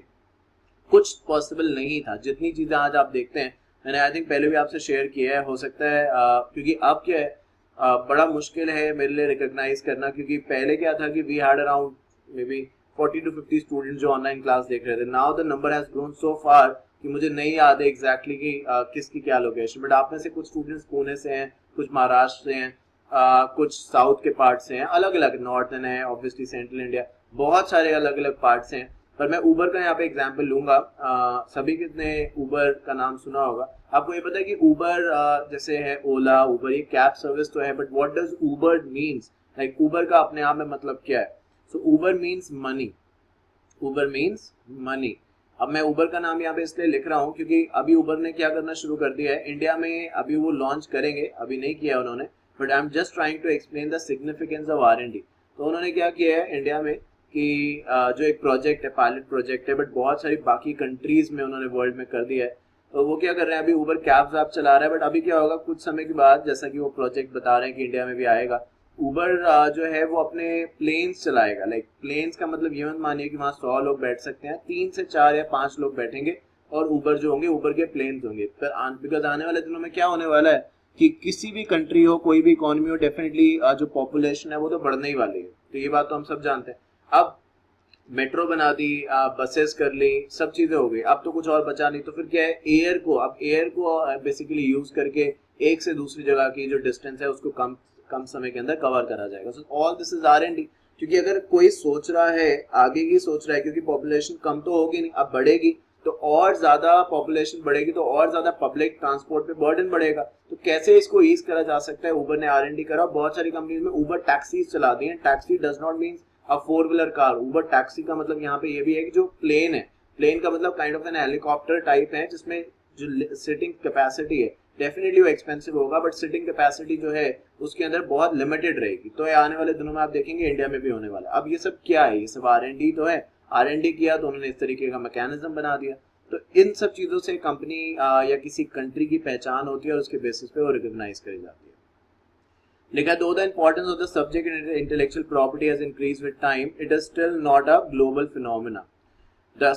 S1: कुछ पॉसिबल नहीं था। जितनी चीजें आज आप देखते हैं, मैंने आई थिंक पहले भी आपसे शेयर किया है, हो सकता है क्योंकि अब क्या है, बड़ा मुश्किल है मेरे लिए रिकॉग्नाइज करना, क्योंकि पहले क्या था कि we had around maybe 40 to 50 students जो ऑनलाइन क्लास देख रहे थे। Now the number has grown so far कि मुझे नहीं याद है एग्जैक्टली कि किसकी क्या लोकेशन, बट आप में से कुछ स्टूडेंट्स पुणे से हैं, कुछ महाराष्ट्र से हैं, कुछ साउथ के पार्ट्स हैं, अलग अलग, नॉर्थन है, ऑब्वियसली सेंट्रल इंडिया, बहुत सारे अलग अलग पार्ट्स हैं। पर मैं उबर का यहाँ पे एग्जांपल लूंगा। सभी कितने उबर का नाम सुना होगा। आपको ये पता है कि उबर जैसे है ओला, उबर, ये कैब सर्विस तो है, but what does Uber means, like Uber का अपने आप में मतलब क्या है? So Uber means money, Uber means money. अब मैं उबर का नाम यहाँ पे इसलिए लिख रहा हूँ क्योंकि अभी उबर ने क्या करना शुरू कर दिया है इंडिया में, अभी वो लॉन्च करेंगे, अभी नहीं किया उन्होंने, but I am just trying to explain the significance of R&D। तो उन्होंने क्या किया है इंडिया में कि जो एक प्रोजेक्ट है, पायलट प्रोजेक्ट है, बट बहुत सारी बाकी कंट्रीज में उन्होंने वर्ल्ड में कर दिया है। तो वो क्या कर रहे हैं, अभी उबर कैब्स आप चला रहा है, बट अभी क्या होगा कुछ समय के बाद, जैसा कि वो प्रोजेक्ट बता रहे हैं कि इंडिया में भी आएगा, उबर जो है वो अपने प्लेन्स चलाएगा। लाइक प्लेन्स का मतलब ये मत मानिए कि वहाँ 100 लोग बैठ सकते हैं, 3 से 4 या 5 लोग बैठेंगे और उबर जो होंगे उबर के प्लेन्स होंगे। पर बिकॉज आने वाले दिनों में क्या होने वाला है कि किसी भी कंट्री हो, कोई भी इकोनॉमी हो, डेफिनेटली जो पॉपुलेशन है वो तो बढ़ने ही वाली है। तो ये बात तो हम सब जानते हैं। अब मेट्रो बना दी, बसेस कर ली, सब चीजें हो गई, अब तो कुछ और बचा नहीं। तो फिर क्या है, एयर को, अब एयर को बेसिकली यूज करके एक से दूसरी जगह की जो डिस्टेंस है उसको कम कम समय के अंदर कवर करा जाएगा। So all this is R&D। क्योंकि अगर कोई सोच रहा है, आगे की सोच रहा है, क्योंकि पॉपुलेशन कम तो होगी नहीं, अब बढ़ेगी, तो और ज्यादा पॉपुलेशन बढ़ेगी तो और ज्यादा पब्लिक ट्रांसपोर्ट पे बर्डन बढ़ेगा। तो कैसे इसको ईज करा जा सकता है, उबर ने R&D करा। बहुत सारी कंपनीज में उबर टैक्सीज चला दी हैं। Taxi does not mean a 4 wheeler car. Uber taxi का मतलब यहाँ पे ये भी है कि जो प्लेन है, प्लेन का मतलब kind of an helicopter type है, जिसमें जो सिटिंग कैपेसिटी है, डेफिनेटली वो एक्सपेंसिव होगा, बट सिटिंग कैपेसिटी जो है उसके अंदर बहुत लिमिटेड रहेगी। तो ये आने वाले दिनों में आप देखेंगे इंडिया में भी होने वाला है। अब ये सब क्या है, ये सब R&D तो है। R&D किया तो उन्होंने इस तरीके का मैकेनिज्म बना दिया। तो इन सब चीजों से कंपनी या किसी कंट्री की पहचान होती है और उसके बेसिस पे वो रिकॉग्नाइज करी जाती है। लिखा, दो the importance of the subject in intellectual property has increased with time, it is still not a global phenomena. The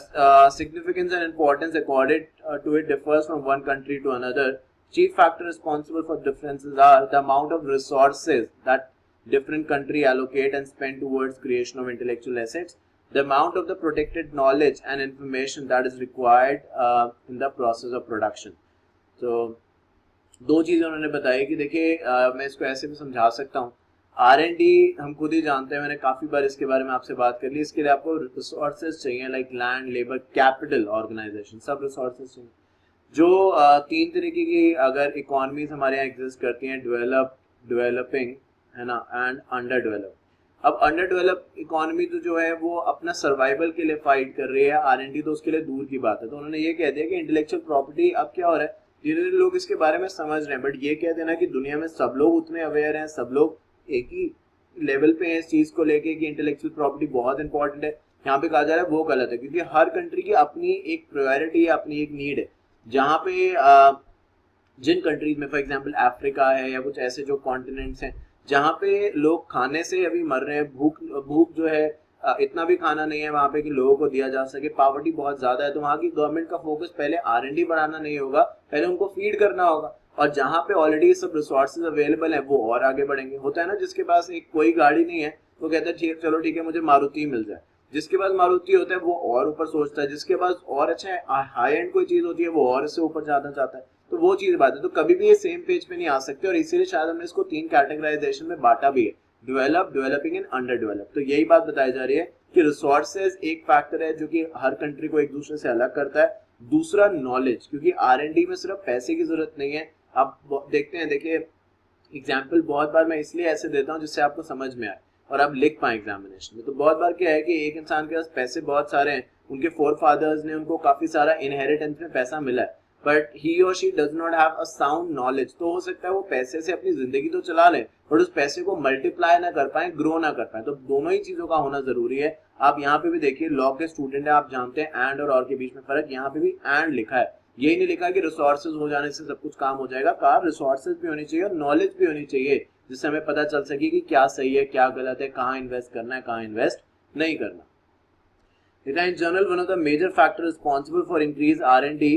S1: significance and importance accorded to it differs from one country to another. Chief factors responsible for differences are the amount of resources that different country allocate and spend towards creation of intellectual assets, the amount of the protected knowledge and information that is required in the process of production. So दो चीजें उन्होंने बताई कि देखिए मैं इसको ऐसे भी समझा सकता हूँ। R&D हम खुद ही जानते हैं, मैंने काफी बार इसके बारे में आपसे बात कर ली। इसके लिए आपको रिसोर्सेज चाहिए, like land, labour, capital, organization, सब रिसोर्सेज चाहिए। जो 3 तरीके की अगर इकोनॉमीज हमारे यहाँ एग्जिस्ट करती हैं, डेवलप, डेवलपिंग, है ना, एंड अंडर डेवलप। अब अंडर डेवलप इकोनॉमी तो जो है वो अपना सर्वाइवल के लिए फाइट कर रही है, R&D तो उसके लिए दूर की बात है। तो उन्होंने ये कह दिया कि इंटेलेक्चुअल प्रॉपर्टी, अब क्या हो रहा है, धीरे धीरे लोग इसके बारे में समझ रहे हैं, बट ये कह देना कि दुनिया में सब लोग उतने अवेयर हैं, सब लोग एक ही लेवल पे है इस चीज को लेके कि इंटेलेक्चुअल प्रॉपर्टी बहुत इंपॉर्टेंट है, यहाँ पे कहा जा रहा है, वो गलत है। क्योंकि हर कंट्री की अपनी एक प्रायोरिटी है, अपनी एक नीड है। जहाँ पे जिन कंट्रीज में, फॉर एग्जांपल अफ्रीका है या कुछ ऐसे जो कॉन्टिनेंट्स हैं जहाँ पे लोग खाने से अभी मर रहे हैं, भूख जो है इतना भी खाना नहीं है वहाँ पे कि लोगों को दिया जा सके, पॉवर्टी बहुत ज्यादा है। तो वहाँ की गवर्नमेंट का फोकस पहले R&D बढ़ाना नहीं होगा, पहले उनको फीड करना होगा। और जहाँ पे ऑलरेडी सब रिसोर्सेज अवेलेबल है वो और आगे बढ़ेंगे। होता है ना, जिसके पास एक कोई गाड़ी नहीं है वो कहता है ठीक, चलो ठीक है, मुझे मारुति मिल जाए। जिसके पास मारुति होता है वो और ऊपर सोचता है, जिसके पास और अच्छा हाई एंड कोई चीज होती है वो और इससे ऊपर जाना चाहता है। तो वो चीज बात है। तो कभी भी ये सेम पेज पे नहीं आ सकते, और इसीलिए शायद हमने इसको 3 कैटेगराइजेशन में बांटा भी है, develop, developing and under develop. तो यही बात बताई जा रही है कि रिसोर्सेज एक फैक्टर है जो कि हर कंट्री को एक दूसरे से अलग करता है। दूसरा नॉलेज, क्योंकि R&D में सिर्फ पैसे की जरूरत नहीं है। आप देखते हैं, देखिए एग्जाम्पल बहुत बार मैं इसलिए ऐसे देता हूँ जिससे आपको समझ में आए और आप लिख पाए एग्जामिनेशन में। तो बहुत बार क्या है कि एक इंसान के पास पैसे बहुत सारे हैं, उनके फोर फादर्स ने उनको काफी सारा इनहेरिटेंस में पैसा मिला है, बट ही और she does not have a sound knowledge. तो हो सकता है वो पैसे से अपनी जिंदगी तो चला ले, बट उस पैसे को मल्टीप्लाई ना कर पाए, ग्रो ना कर पाए। तो दोनों ही चीजों का होना जरूरी है। आप यहाँ पे भी देखिए, लॉ के स्टूडेंट है, आप जानते हैं एंड और के बीच में फर्क, यहाँ पे भी एंड लिखा है। यही नहीं लिखा कि रिसोर्सेज हो जाने से सब कुछ काम हो जाएगा। कहा रिसोर्सेज भी होनी चाहिए और नॉलेज भी होनी चाहिए, जिससे हमें पता चल सके कि क्या सही है, क्या गलत है, कहाँ इन्वेस्ट करना है, कहाँ इन्वेस्ट नहीं करना। In general, one of the major factors responsible for increased R&D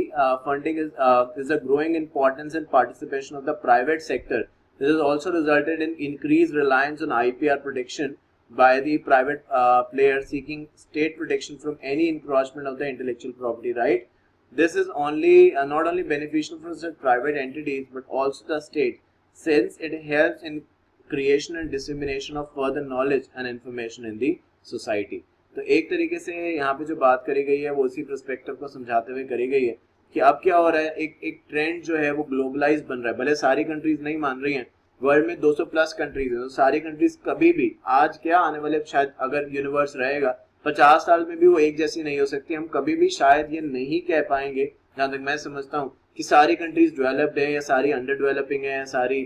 S1: funding is the growing importance and participation of the private sector. This has also resulted in increased reliance on IPR protection by the private players seeking state protection from any encroachment of the intellectual property right. This is not only beneficial for such private entities but also the state, since it helps in creation and dissemination of further knowledge and information in the society. तो एक तरीके से यहाँ पे जो बात करी गई है वो उसी पर्सपेक्टिव को समझाते हुए करी गई है कि अब क्या हो रहा है, एक ट्रेंड जो है वो ग्लोबलाइज बन रहा है। भले सारी कंट्रीज नहीं मान रही हैं, वर्ल्ड में 200 प्लस कंट्रीज है, तो सारी कंट्रीज कभी भी आज क्या आने वाले शायद अगर यूनिवर्स रहेगा 50 साल में भी वो एक जैसी नहीं हो सकती। हम कभी भी शायद ये नहीं कह पाएंगे, जहां तक मैं समझता हूँ, कि सारी कंट्रीज डेवलप्ड है या सारी अंडर डेवलपिंग है या सारी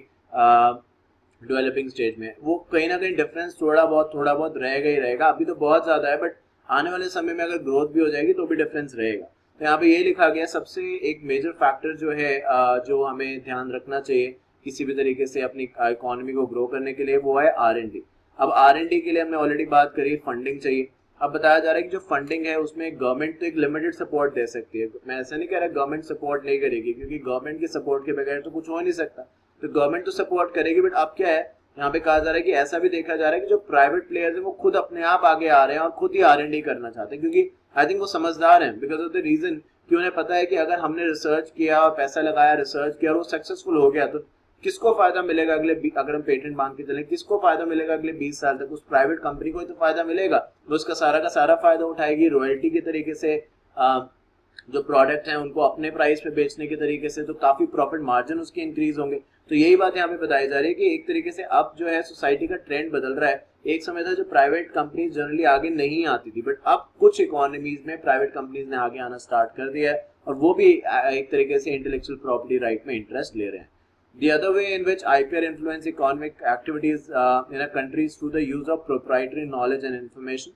S1: डेवलपिंग स्टेज में। वो कहीं ना कहीं डिफरेंस थोड़ा बहुत रहेगा ही रहेगा। अभी तो बहुत ज्यादा है, बट आने वाले समय में अगर ग्रोथ भी हो जाएगी तो भी डिफरेंस रहेगा। तो यहाँ पे ये लिखा गया सबसे एक मेजर फैक्टर जो है जो हमें ध्यान रखना चाहिए किसी भी तरीके से अपनी इकोनॉमी को ग्रो करने के लिए, वो है R&D। अब R&D के लिए हमने ऑलरेडी बात करी, फंडिंग चाहिए। अब बताया जा रहा है कि जो फंडिंग है उसमें गवर्नमेंट तो एक लिमिटेड सपोर्ट दे सकती है। मैं ऐसा नहीं कह रहा गवर्नमेंट सपोर्ट नहीं करेगी, क्योंकि गवर्नमेंट के सपोर्ट के बगैर तो कुछ हो नहीं सकता। तो गवर्नमेंट तो सपोर्ट करेगी, बट अब क्या है, यहाँ पे कहा जा रहा है कि ऐसा भी देखा जा रहा है कि जो प्राइवेट प्लेयर्स है वो खुद अपने आप आगे आ रहे हैं और खुद ही R&D करना चाहते हैं, क्योंकि आई थिंक वो समझदार हैं, बिकॉज ऑफ द रीजन कि उन्हें पता है कि अगर हमने रिसर्च किया और पैसा लगाया, रिसर्च किया और वो सक्सेसफुल हो गया, तो किसको फायदा मिलेगा अगले, अगर हम पेटेंट मांग के चले, किसको फायदा मिलेगा अगले 20 साल तक? उस प्राइवेट कंपनी को ही तो फायदा मिलेगा, वो उसका सारा का सारा फायदा उठाएगी रॉयल्टी के तरीके से। जो प्रोडक्ट हैं उनको अपने प्राइस पे बेचने के तरीके से, तो काफी प्रॉफिट मार्जिन उसके इंक्रीज होंगे। तो यही बात यहाँ पे बताई जा रही है कि एक तरीके से अब जो है सोसाइटी का ट्रेंड बदल रहा है। एक समय था जो प्राइवेट कंपनीज जनरली आगे नहीं आती थी, बट अब कुछ इकोनॉमीज में प्राइवेट कंपनीज ने आगे आना स्टार्ट कर दिया है और वो भी एक तरीके से इंटेलेक्चुअल प्रॉपर्टी राइट में इंटरेस्ट ले रहे हैं। The other way in which IPR influence economic activities in a country is through the use of proprietary knowledge and information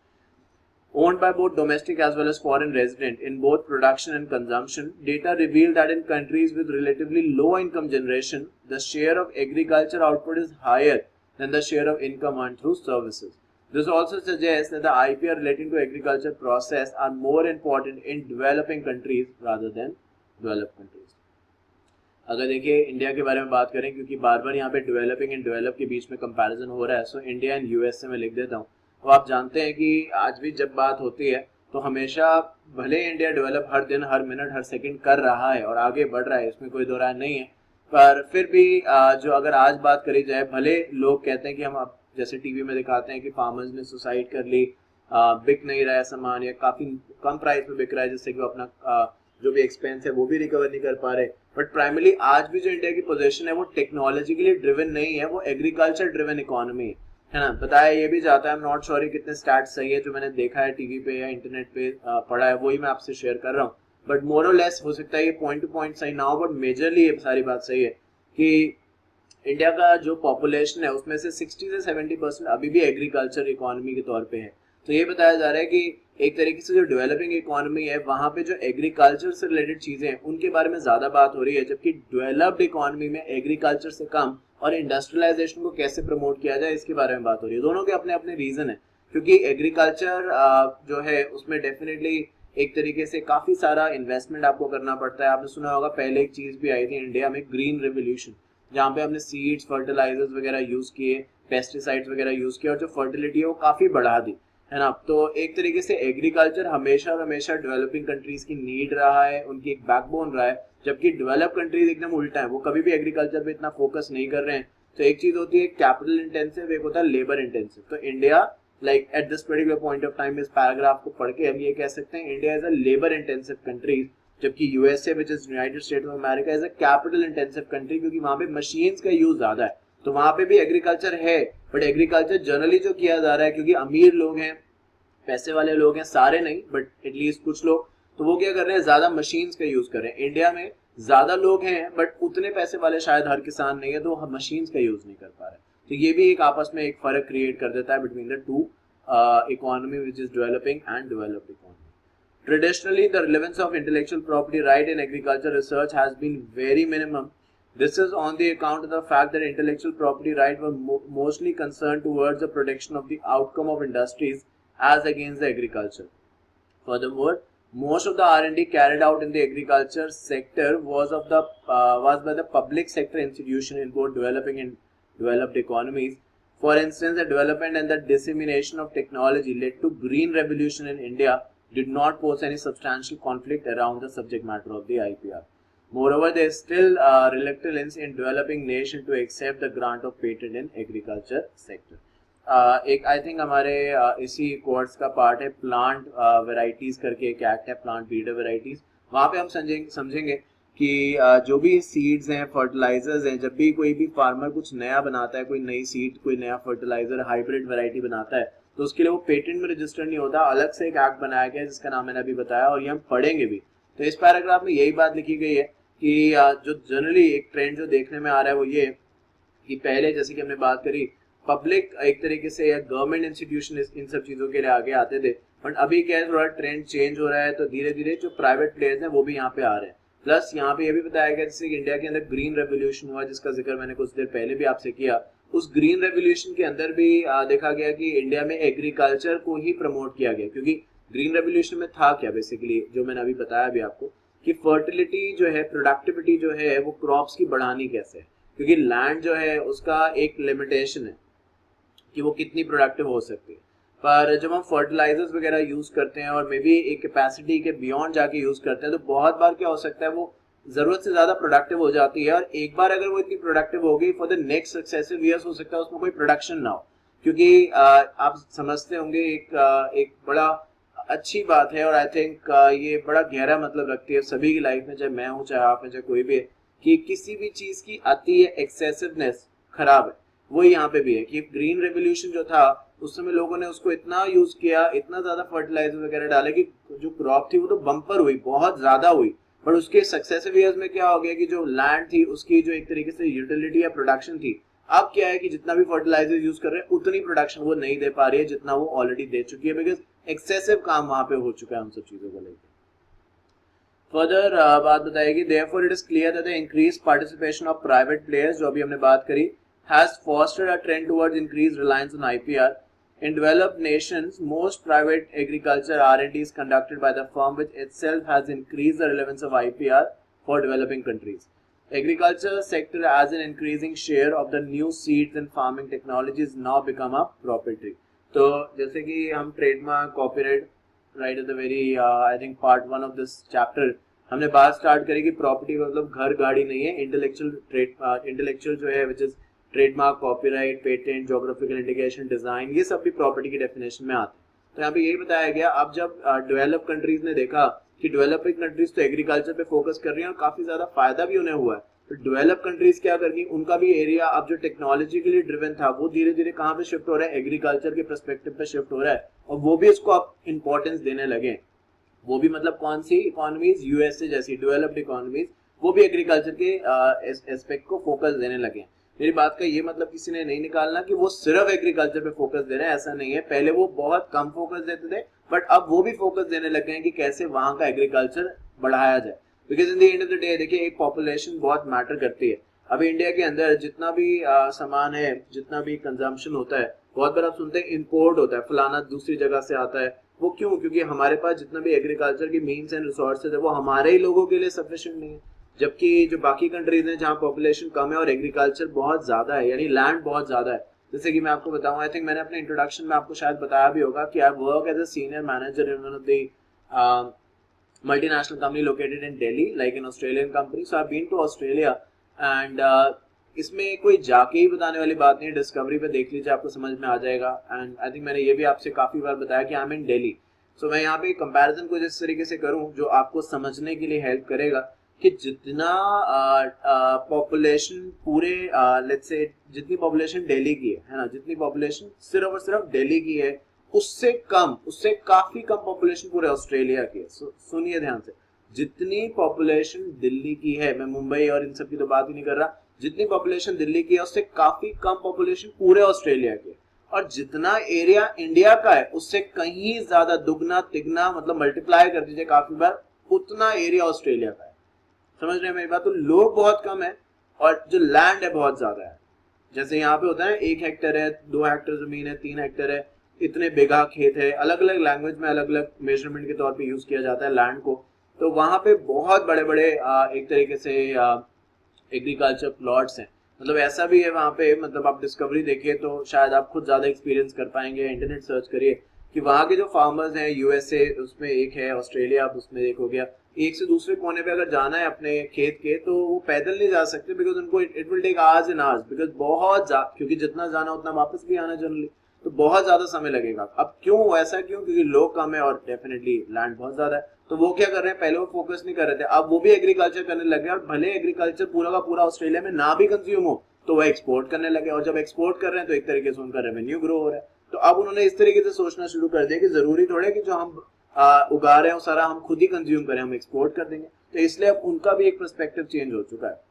S1: owned by both domestic as well as foreign resident in both production and consumption. Data reveal that in countries with relatively low income generation, the share of agriculture output is higher than the share of income earned through services. This also suggests that the IPR relating to agriculture process are more important in developing countries rather than developed countries. अगर देखिए India के बारे में बात करें, क्योंकि बार बार यहाँ पे डेवलपिंग एंड डेवलप के बीच में कंपैरिजन हो रहा है, सो इंडिया एंड यूएस से मैं लिख देता हूँ। तो आप जानते हैं कि आज भी जब बात होती है तो हमेशा भले इंडिया डेवलप हर दिन, हर मिनट, हर सेकंड कर रहा है और आगे बढ़ रहा है, इसमें कोई दो राय नहीं है, पर फिर भी जो अगर आज बात करी जाए, भले लोग कहते हैं कि हम अब जैसे टीवी में दिखाते हैं कि फार्मर्स ने सुसाइड कर ली, बिक नहीं रहा है सामान या काफी कम प्राइस में बिक रहा है, जिससे कि वो अपना जो भी एक्सपेंस है वो भी रिकवर नहीं कर पा रहे, बट प्राइमरली आज भी जो इंडिया की पोजीशन है वो टेक्नोलॉजिकली ड्रिवन नहीं है, वो एग्रीकल्चर ड्रिवन इकोनॉमी है ना। बताया ये भी जाता है, आई एम नॉट श्योर कितने स्टैट्स सही है, जो मैंने देखा है टीवी पे या इंटरनेट पे पढ़ा है वही मैं आपसे शेयर कर रहा हूँ, बट मोर और लेस हो सकता है ये पॉइंट टू पॉइंट सही ना हो, बट मेजरली ये सारी बात सही है कि इंडिया का जो पॉपुलेशन है उसमें से 60 से 70% अभी भी एग्रीकल्चर इकोनॉमी के तौर पे है। तो ये बताया जा रहा है कि एक तरीके से जो डेवलपिंग इकोनॉमी है वहां पे जो एग्रीकल्चर से रिलेटेड चीजें हैं उनके बारे में ज्यादा बात हो रही है, जबकि डेवलप्ड इकोनॉमी में एग्रीकल्चर से कम और इंडस्ट्रियलाइजेशन को कैसे प्रमोट किया जाए इसके बारे में बात हो रही है। दोनों के अपने अपने रीजन है, क्योंकि एग्रीकल्चर जो है उसमें डेफिनेटली एक तरीके से काफी सारा इन्वेस्टमेंट आपको करना पड़ता है। आपने सुना होगा पहले एक चीज भी आई थी इंडिया में, ग्रीन रेवोल्यूशन, जहाँ पे हमने सीड्स, फर्टिलाइजर्स वगैरह यूज किए, पेस्टिसाइड्स वगैरह यूज किए और जो फर्टिलिटी है वो काफी बढ़ा दी, है ना। तो एक तरीके से एग्रीकल्चर हमेशा और हमेशा डेवलपिंग कंट्रीज की नीड रहा है, उनकी एक बैकबोन रहा है, जबकि डेवलप कंट्रीज एकदम उल्टा है, वो कभी भी एग्रीकल्चर पे इतना फोकस नहीं कर रहे हैं। तो एक चीज होती है कैपिटल इंटेंसिव, एक होता है लेबर इंटेंसिव। तो India like at this particular point of time इस पैराग्राफ को पढ़ के हम ये कह सकते हैं India is a labour intensive country, जबकि USA which is United States of America is a capital intensive country, क्योंकि वहां पे मशीन्स का यूज ज्यादा है। तो वहां पे भी एग्रीकल्चर है, बट एग्रीकल्चर जनरली जो किया जा रहा है, क्योंकि अमीर लोग हैं, पैसे वाले लोग हैं, सारे नहीं बट एटलीस्ट कुछ लोग, तो वो क्या कर रहे हैं, ज्यादा मशीन्स का यूज कर रहे हैं। इंडिया में ज्यादा लोग हैं बट उतने पैसे वाले शायद हर किसान नहीं है, तो हम मशीन्स का यूज नहीं कर पा रहे। तो ये भी एक आपस में एक फर्क क्रिएट कर देता है between the two economy which is developing and developed economy. Traditionally, the relevance of intellectual property right in agriculture research has been very minimum. This is on the account of the fact that intellectual property rights were mostly concerned towards the protection of the outcome of industries as against the agriculture. Furthermore, most of the R&D carried out in the agriculture sector was by the public sector institution in both developing and developed economies. For instance, the development and the dissemination of technology led to green revolution in India did not pose any substantial conflict around the subject matter of the IPR. Moreover, there is still reluctance in developing nation to accept the grant of patent in agriculture sector. एक I think हमारे इसी course का part है plant varieties करके एक act है, plant breeder varieties. वहाँ पे हम समझेंगे कि जो भी सीड्स हैं, फर्टिलाइजर्स हैं, जब भी कोई भी फार्मर कुछ नया बनाता है, कोई नई सीड, कोई नया फर्टिलाइजर, हाइब्रिड वैरायटी बनाता है, तो उसके लिए वो पेटेंट में रजिस्टर्ड नहीं होता, अलग से एक एक्ट बनाया गया है जिसका नाम मैंने अभी बताया, और ये हम पढ़ेंगे भी। तो इस पैराग्राफ में यही बात लिखी गई है कि जो जनरली एक ट्रेंड जो देखने में आ रहा है वो ये कि पहले जैसे कि हमने बात करी पब्लिक एक तरीके से या गवर्नमेंट इंस्टीट्यूशन इन सब चीजों के लिए आगे आते थे, बट अभी क्या है थोड़ा ट्रेंड चेंज हो रहा है, तो धीरे धीरे जो प्राइवेट प्लेयर्स हैं वो भी यहाँ पे आ रहे हैं। प्लस यहाँ पे ये भी बताया गया जैसे कि इंडिया के अंदर ग्रीन रेवोल्यूशन हुआ जिसका जिक्र मैंने कुछ देर पहले भी आपसे किया, उस ग्रीन रेवोल्यूशन के अंदर भी देखा गया कि इंडिया में एग्रीकल्चर को ही प्रमोट किया गया, क्योंकि ग्रीन रेवोल्यूशन में था क्या बेसिकली जो मैंने अभी बताया भी आपको कि फर्टिलिटी जो है, प्रोडक्टिविटी जो है वो क्रॉप्स की बढ़ानी कैसे है, क्योंकि लैंड जो है उसका एक लिमिटेशन है कि वो कितनी प्रोडक्टिव हो सकती है। पर जब हम फर्टिलाइजर्स वगैरह यूज करते हैं और मे बी एक कैपेसिटी के बियॉन्ड जाके यूज करते हैं, तो बहुत बार क्या हो सकता है वो जरूरत से ज्यादा प्रोडक्टिव हो जाती है, और एक बार अगर वो इतनी प्रोडक्टिव हो गई for the next successive years हो सकता है उसमें कोई प्रोडक्शन ना हो, क्योंकि आप समझते होंगे एक बड़ा अच्छी बात है, और आई थिंक ये बड़ा गहरा मतलब रखती है सभी की लाइफ में, चाहे मैं हूँ चाहे आप हैं चाहे कोई भी है, कि किसी भी चीज की अति एक्सेसिवनेस खराब है। वो यहाँ पे भी है कि ग्रीन रेवोल्यूशन जो था उस समय लोगों ने उसको इतना यूज किया, इतना ज्यादा फर्टिलाइजर वगैरह डाले कि जो क्रॉप थी वो तो बम्पर हुई, बहुत ज्यादा हुई, पर उसके सक्सेसिव ईयर्स में क्या हो गया कि जो लैंड थी उसकी जो एक तरीके से यूटिलिटी या प्रोडक्शन थी, अब क्या है कि जितना भी फर्टिलाइजर यूज कर रहे हैं उतनी प्रोडक्शन वो नहीं दे पा रही है जितना वो ऑलरेडी दे चुकी है, बिकॉज एक्सेसिव काम वहां पे हो चुका है उन सब चीजों को लेकर। फर्दर बात बताएगी therefore it is clear that the increased participation of private players जो अभी हमने बात करी has fostered a trend towards increased reliance on IPR. In developed nations, most private agriculture R&D is conducted by the firm, which itself has increased the relevance of IPR for developing countries. Agriculture sector as an increasing share of the new seeds and farming technologies now become a proprietary. तो जैसे कि हम trademark, copyright, right at the very I think part 1 of this chapter हमने बात start करी कि property मतलब घर गाड़ी नहीं है, इंटेलेक्चुअल जो है which is trademark, copyright, patent, geographical indication, design, ये सब भी प्रॉपर्टी की डेफिनेशन में आते हैं। तो यहाँ पे यही बताया गया। अब जब डेवलप कंट्रीज ने देखा कि डेवलपिंग कंट्रीज तो एग्रीकल्चर पे फोकस कर रही हैं और काफी ज्यादा फायदा भी उन्हें हुआ है, तो डेवलप कंट्रीज क्या कर रही, उनका भी एरिया अब जो टेक्नोलॉजिकली ड्रिवन था वो धीरे धीरे कहाँ पे शिफ्ट हो रहा है, एग्रीकल्चर के पर्सपेक्टिव पे शिफ्ट हो रहा है, और वो भी इसको अब इंपॉर्टेंस देने लगे। वो भी मतलब कौन सी इकोनॉमीज, यूएसए जैसी डेवलप्ड इकोनॉमीज, वो भी एग्रीकल्चर के एस्पेक्ट को फोकस देने लगे। मेरी बात का ये मतलब किसी ने नहीं निकालना कि वो सिर्फ एग्रीकल्चर पे फोकस दे रहे हैं, ऐसा नहीं है। पहले वो बहुत कम फोकस देते थे, बट अब वो भी फोकस देने लगे हैं कि कैसे वहां का एग्रीकल्चर बढ़ाया जाए, because in the end of the day देखिए एक पॉपुलेशन बहुत मैटर करती है। अभी इंडिया के अंदर जितना भी सामान है, जितना भी कंजम्पशन होता है, बहुत बार आप सुनते हैं इंपोर्ट होता है, फलाना दूसरी जगह से आता है। वो क्यों? क्योंकि हमारे पास जितना भी एग्रीकल्चर की मीन्स एंड रिसोर्सेज है वो हमारे ही लोगों के लिए सफिशिएंट नहीं है, जबकि जो बाकी कंट्रीज हैं जहाँ पॉपुलेशन कम है और एग्रीकल्चर बहुत ज्यादा है, यानी लैंड बहुत ज्यादा है। जैसे कि मैं आपको बताऊं, आई थिंक मैंने अपने इंट्रोडक्शन में आपको शायद बताया भी होगा कि I work as a senior manager in one of the multinational company located in Delhi, like an Australian company. So I've been to Australia and इसमें कोई जाके ही बताने वाली बात नहीं है, डिस्कवरी पे देख लीजिए आपको समझ में आ जाएगा। एंड आई थिंक मैंने ये भी आपसे काफी बार बताया कि आई एम इन दिल्ली। सो मैं यहाँ पे कंपैरिजन को जिस तरीके से करूँ जो आपको समझने के लिए हेल्प करेगा कि जितना पॉपुलेशन पूरे लेट्स से जितनी पॉपुलेशन दिल्ली की है ना, जितनी पॉपुलेशन सिर्फ और सिर्फ दिल्ली की है, उससे कम, उससे काफी कम पॉपुलेशन पूरे ऑस्ट्रेलिया की है। सुनिए ध्यान से, जितनी पॉपुलेशन दिल्ली की है, मैं मुंबई और इन सब की तो बात ही नहीं कर रहा, जितनी पॉपुलेशन दिल्ली की है उससे काफी कम पॉपुलेशन पूरे ऑस्ट्रेलिया की है, और जितना एरिया इंडिया का है उससे कहीं ज्यादा, दुगना तिगना, मतलब मल्टीप्लाई कर दीजिए काफी बार, उतना एरिया ऑस्ट्रेलिया का है। समझ रहे हैं मेरी बात? तो लोग बहुत कम है और जो लैंड है बहुत ज्यादा है। जैसे यहाँ पे होता है 1 हेक्टेयर है, 2 हेक्टेयर जमीन है, 3 हेक्टेयर है, इतने बीघा खेत है। अलग अलग लैंग्वेज में अलग अलग मेजरमेंट के तौर पे यूज किया जाता है लैंड को। तो वहां पे बहुत बड़े बड़े एक तरीके से एग्रीकल्चर प्लॉट्स हैं। मतलब ऐसा भी है वहां पे, मतलब आप डिस्कवरी देखिए तो शायद आप खुद ज्यादा एक्सपीरियंस कर पाएंगे, इंटरनेट सर्च करिए कि वहाँ के जो फार्मर्स हैं, यूएसए उसमें एक है, ऑस्ट्रेलिया आप उसमें एक हो गया, एक से दूसरे कोने पे अगर जाना है अपने खेत के तो वो पैदल नहीं जा सकते, बिकॉज उनको it will take hours and hours, because क्योंकि जितना जाना उतना वापस भी आना जनरली, तो बहुत ज्यादा समय लगेगा। अब क्यों ऐसा, क्यों? क्योंकि लोग कम है और डेफिनेटली लैंड बहुत ज्यादा है। तो वो क्या कर रहे हैं, पहले वो फोकस नहीं कर रहे थे, अब वो भी एग्रीकल्चर करने लगे, और भले एग्रीकल्चर पूरा का पूरा ऑस्ट्रेलिया में ना भी कंज्यूम हो तो वो एक्सपोर्ट करने लगे, और जब एक्सपोर्ट कर रहे हैं तो एक तरीके से उनका रेवेन्यू ग्रो हो रहा है। तो अब उन्होंने इस तरीके से सोचना शुरू कर दिया कि जरूरी थोड़ा है कि जो हम उगा रहे हैं वो सारा हम खुद ही कंज्यूम करें, हम एक्सपोर्ट कर देंगे। तो इसलिए अब उनका भी एक पर्सपेक्टिव चेंज हो चुका है।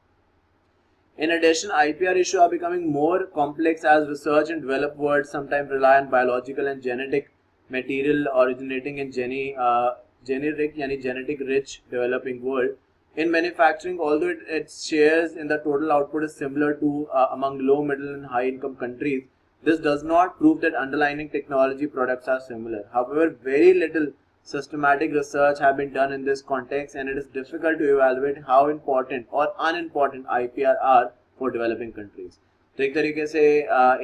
S1: In addition, IPR issues are becoming more complex as research and developed worlds sometimes rely on biological and genetic material originating in generic yani genetic rich developing world. In manufacturing, although its shares in the total output is similar to among low, middle and high income countries, this does not prove that underlying technology products are similar. However, very little systematic research have been done in this context, and it is difficult to evaluate how important or unimportant IPR are for developing countries. तो एक तरीके से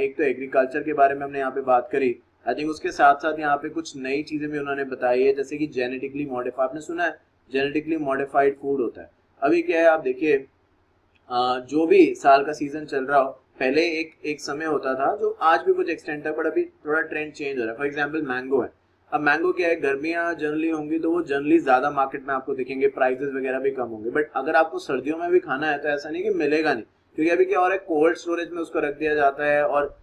S1: एक तो agriculture के बारे में हमने यहाँ पे बात करी, आई थिंक उसके साथ साथ यहाँ पे कुछ नई चीजें भी उन्होंने बताई है, जैसे कि जेनेटिकली मॉडिफाइड, आपने सुना है जेनेटिकली मॉडिफाइड फूड होता है। अभी क्या है, आप देखिए जो भी साल का सीजन चल रहा हो, पहले एक समय होता था जो आज भी कुछ एक्सटेंड तक, बट अभी थोड़ा ट्रेंड चेंज हो रहा है। फॉर एग्जाम्पल मैंगो है, अब मैंगो क्या है, गर्मियां जनरली होंगी तो वो जनरली ज्यादा मार्केट में आपको दिखेंगे, प्राइसेस वगैरह भी कम होंगे, बट अगर आपको सर्दियों में भी खाना है तो ऐसा नहीं कि मिलेगा नहीं, क्योंकि अभी क्या हो रहा है, कोल्ड स्टोरेज में उसको रख दिया जाता है, और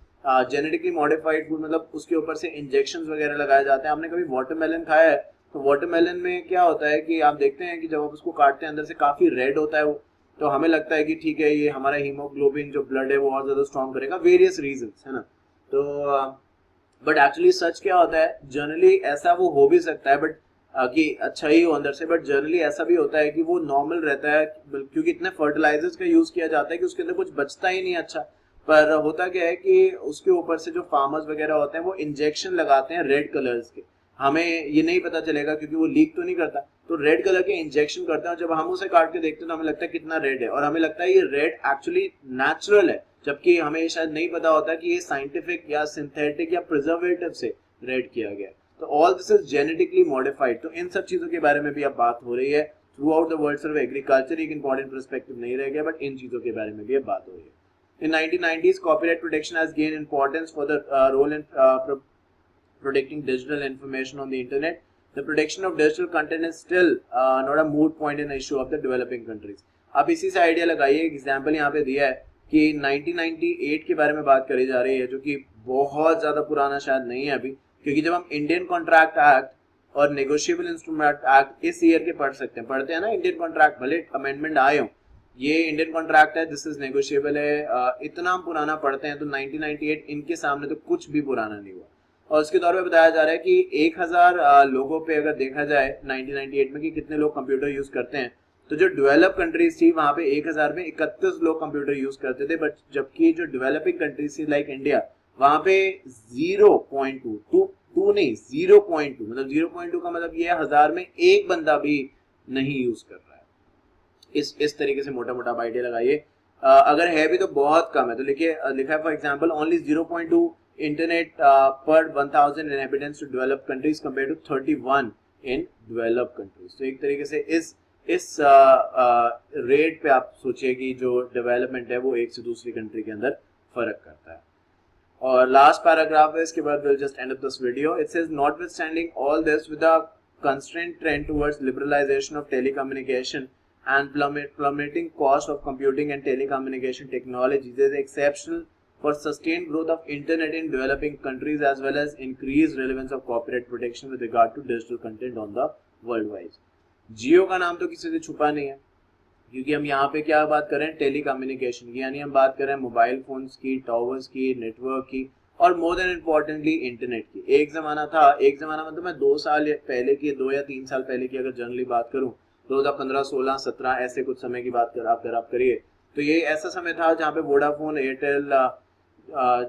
S1: जेनेटिकली मॉडिफाइड फूड मतलब उसके ऊपर से इंजेक्शन वगैरह लगाए जाते हैं। आपने कभी वाटरमेलन खाया है? तो वाटरमेलन में क्या होता है कि आप देखते हैं कि जब आप उसको काटते हैं अंदर से काफी रेड होता है वो, तो हमें लगता है कि ठीक है ये हमारा हीमोग्लोबिन जो ब्लड है वो और ज्यादा स्ट्रॉन्ग करेगा, वेरियस रीजंस है ना। तो बट एक्चुअली सच क्या होता है, जनरली ऐसा वो हो भी सकता है, बट कि अच्छा ही हो अंदर से, बट जनरली ऐसा भी होता है कि वो नॉर्मल रहता है, क्योंकि इतने फर्टिलाइजर्स का यूज किया जाता है कि उसके अंदर कुछ बचता ही नहीं अच्छा। पर होता क्या है कि उसके ऊपर से जो फार्मर्स वगैरह होते हैं वो इंजेक्शन लगाते हैं रेड कलर्स के, हमें ये नहीं पता चलेगा क्योंकि वो लीक तो नहीं करता, तो रेड कलर के इंजेक्शन करते हैं, और जब हम उसे काट के देखते हैं तो हमें लगता है कितना रेड है, और हमें लगता है ये रेड एक्चुअली नेचुरल है, जबकि हमें शायद नहीं पता होता कि ये साइंटिफिक या सिंथेटिक या प्रिजर्वेटिव से रेड किया गया। तो all this is genetically modified. तो इन सब चीजों के बारे में भी अब बात हो रही है थ्रू आउट द वर्ल्ड। सिर्फ एग्रीकल्चर एक इंपॉर्टेंट पर्सपेक्टिव नहीं रह गया, बट इन चीजों के बारे में भी अब बात हो रही है। In 1990s, copyright protection has gained importance for the role in protecting digital information on the internet. The protection of digital content is still not a moot point in the issue of the developing countries. आप इसी से idea लगाइए, example यहाँ पे दिया है कि 1998 के बारे में बात करी जा रही है, जो कि बहुत ज्यादा पुराना शायद नहीं है अभी, क्योंकि जब हम इंडियन कॉन्ट्रैक्ट एक्ट और नेगोशिएबल इंस्ट्रूमेंट एक्ट इस ईयर के पढ़ते हैं ना, इंडियन कॉन्ट्रैक्ट भले अमेंडमेंट आए हो, ये इंडियन कॉन्ट्रैक्ट है, दिस इज नेगोशिएबल है, इतना पुराना पढ़ते हैं, तो 1998 इनके सामने तो कुछ भी पुराना नहीं हुआ। और उसके दौर में बताया जा रहा है कि 1000 लोगों पे अगर देखा जाए 1998 में कि कितने लोग कंप्यूटर यूज करते हैं, तो जो डेवलप कंट्रीज थी वहां पे 1000 में 31 लोग कंप्यूटर यूज करते थे, बट जबकि जो डेवलपिंग कंट्रीज थी लाइक इंडिया, वहां पे 0.2 नहीं 0.2, मतलब 0.2 का मतलब ये 1000 में एक बंदा भी नहीं यूज कर रहा है। इस तरीके से मोटा मोटा आइडिया लगाइए, अगर है भी तो बहुत कम है। तो लिखा है फॉर एग्जांपल ओनली 0.2 इंटरनेट पर 1000 inhabitants to developed countries compare to 31 in developed countries. तो एक तरीके से इस रेट पे आप सोचिए कि जो डेवलपमेंट है वो एक से दूसरी कंट्री के अंदर फर्क करता है। और लास्ट पैराग्राफ है, इसके बाद we'll just end up this video. It says notwithstanding all this, with a constant trend towards liberalization of telecommunication and plummeting cost of computing and telecommunication technologies, there is exceptional for sustained growth of internet in developing countries as well as increased relevance of copyright protection with regard to digital content on the worldwide. जियो का नाम तो किसी से छुपा नहीं है, क्योंकि हम यहाँ पे क्या बात कर रहे हैं, टेलीकम्युनिकेशन की, यानी हम बात कर रहे हैं मोबाइल फोन्स की, टावर्स की, नेटवर्क की, और मोर देन इम्पोर्टेंटली इंटरनेट की। एक जमाना मतलब मैं 2 साल पहले की, 2 या 3 साल पहले की अगर जनरली बात करूँ, 2015, 16, 17 ऐसे कुछ समय की बात अगर आप करिए, तो ये ऐसा समय था जहाँ पे वोडाफोन, एयरटेल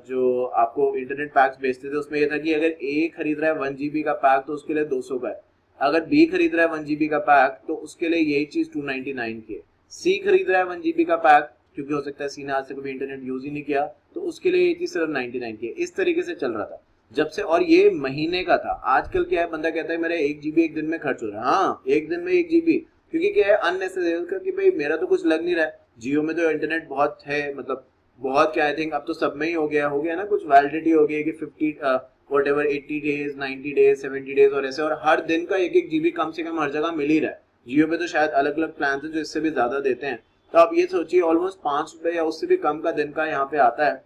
S1: जो आपको इंटरनेट पैक्स बेचते थे, उसमें ये था कि अगर ए खरीद रहा है 1 GB का पैक तो उसके लिए 200 का है, अगर बी खरीद रहा है 1 GB का पैक तो उसके लिए यही चीज 299 की है, सी खरीद रहा है 1 GB का पैक, क्योंकि हो सकता है सी ने आज से कभी इंटरनेट यूज ही नहीं किया, तो उसके लिए ये चीज सिर्फ 99 की है। इस तरीके से चल रहा था। जब से, और ये महीने का था। आजकल क्या है, बंदा कहता है मेरा 1 GB एक दिन में खर्च हो रहा है। हाँ, एक दिन में 1 GB, क्योंकि क्या है अननेसेसरी, क्योंकि भाई मेरा तो कुछ लग नहीं रहा है। जियो में तो इंटरनेट बहुत है, मतलब बहुत क्या, आई थिंक अब तो सब में ही हो गया ना, कुछ वैलिडिटी हो गई है कि 50 what ever 80 days 90 days 70 days और ऐसे, और हर दिन का 1-1 GB कम से कम हर जगह मिल ही रहा है। जियो में तो शायद अलग अलग प्लान है जो इससे भी ज्यादा देते हैं। तो आप ये सोचिए ऑलमोस्ट 5 रुपए या उससे भी कम का दिन का यहाँ पे आता है,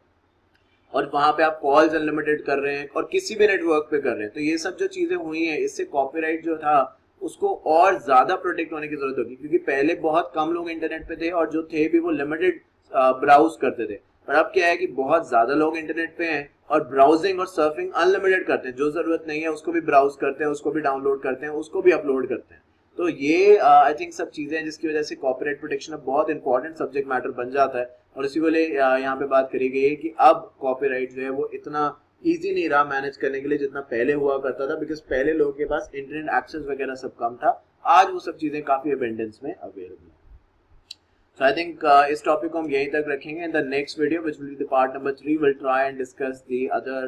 S1: और वहां पे आप कॉल्स अनलिमिटेड कर रहे हैं और किसी भी नेटवर्क पे कर रहे हैं। तो ये सब जो चीजें हुई हैं, इससे कॉपीराइट जो था उसको और ज्यादा प्रोटेक्ट होने की जरूरत होगी, क्योंकि पहले बहुत कम लोग इंटरनेट पे थे और जो थे भी वो लिमिटेड ब्राउज करते थे। पर अब क्या है कि बहुत ज्यादा लोग इंटरनेट पे हैं और ब्राउजिंग और सर्फिंग अनलिमिटेड करते हैं, जो जरूरत नहीं है उसको भी ब्राउज करते हैं, उसको भी डाउनलोड करते हैं, उसको भी अपलोड करते हैं। तो ये आई थिंक सब चीजें हैं जिसकी वजह से कॉपीराइट प्रोटेक्शन अब बहुत इंपॉर्टेंट सब्जेक्ट मैटर बन जाता है। और इसी को लिए यहाँ पे बात करी गई है कि अब कॉपीराइट जो है वो इतना इजी नहीं रहा मैनेज करने के लिए जितना पहले हुआ करता था, बिकॉज पहले लोगों के पास इंटरनेट एक्सेस वगैरह सब कम था। आज वो सब चीजें काफी अबेंडेंस में अवेलेबल है। So I think इस टॉपिक को हम यहीं तक रखेंगे। In the next video, which will be the part number 3, we'll try and discuss the other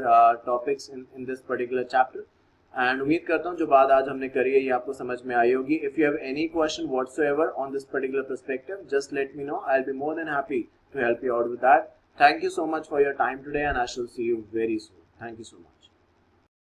S1: topics in this particular chapter. And उम्मीद करता हूँ जो बात आज हमने करी है ये आपको समझ में आई होगी। If you have any question whatsoever on this particular perspective, just let me know. I'll be more than happy to help you out with that. Thank you so much for your time today, and I shall see you very soon. Thank you so much.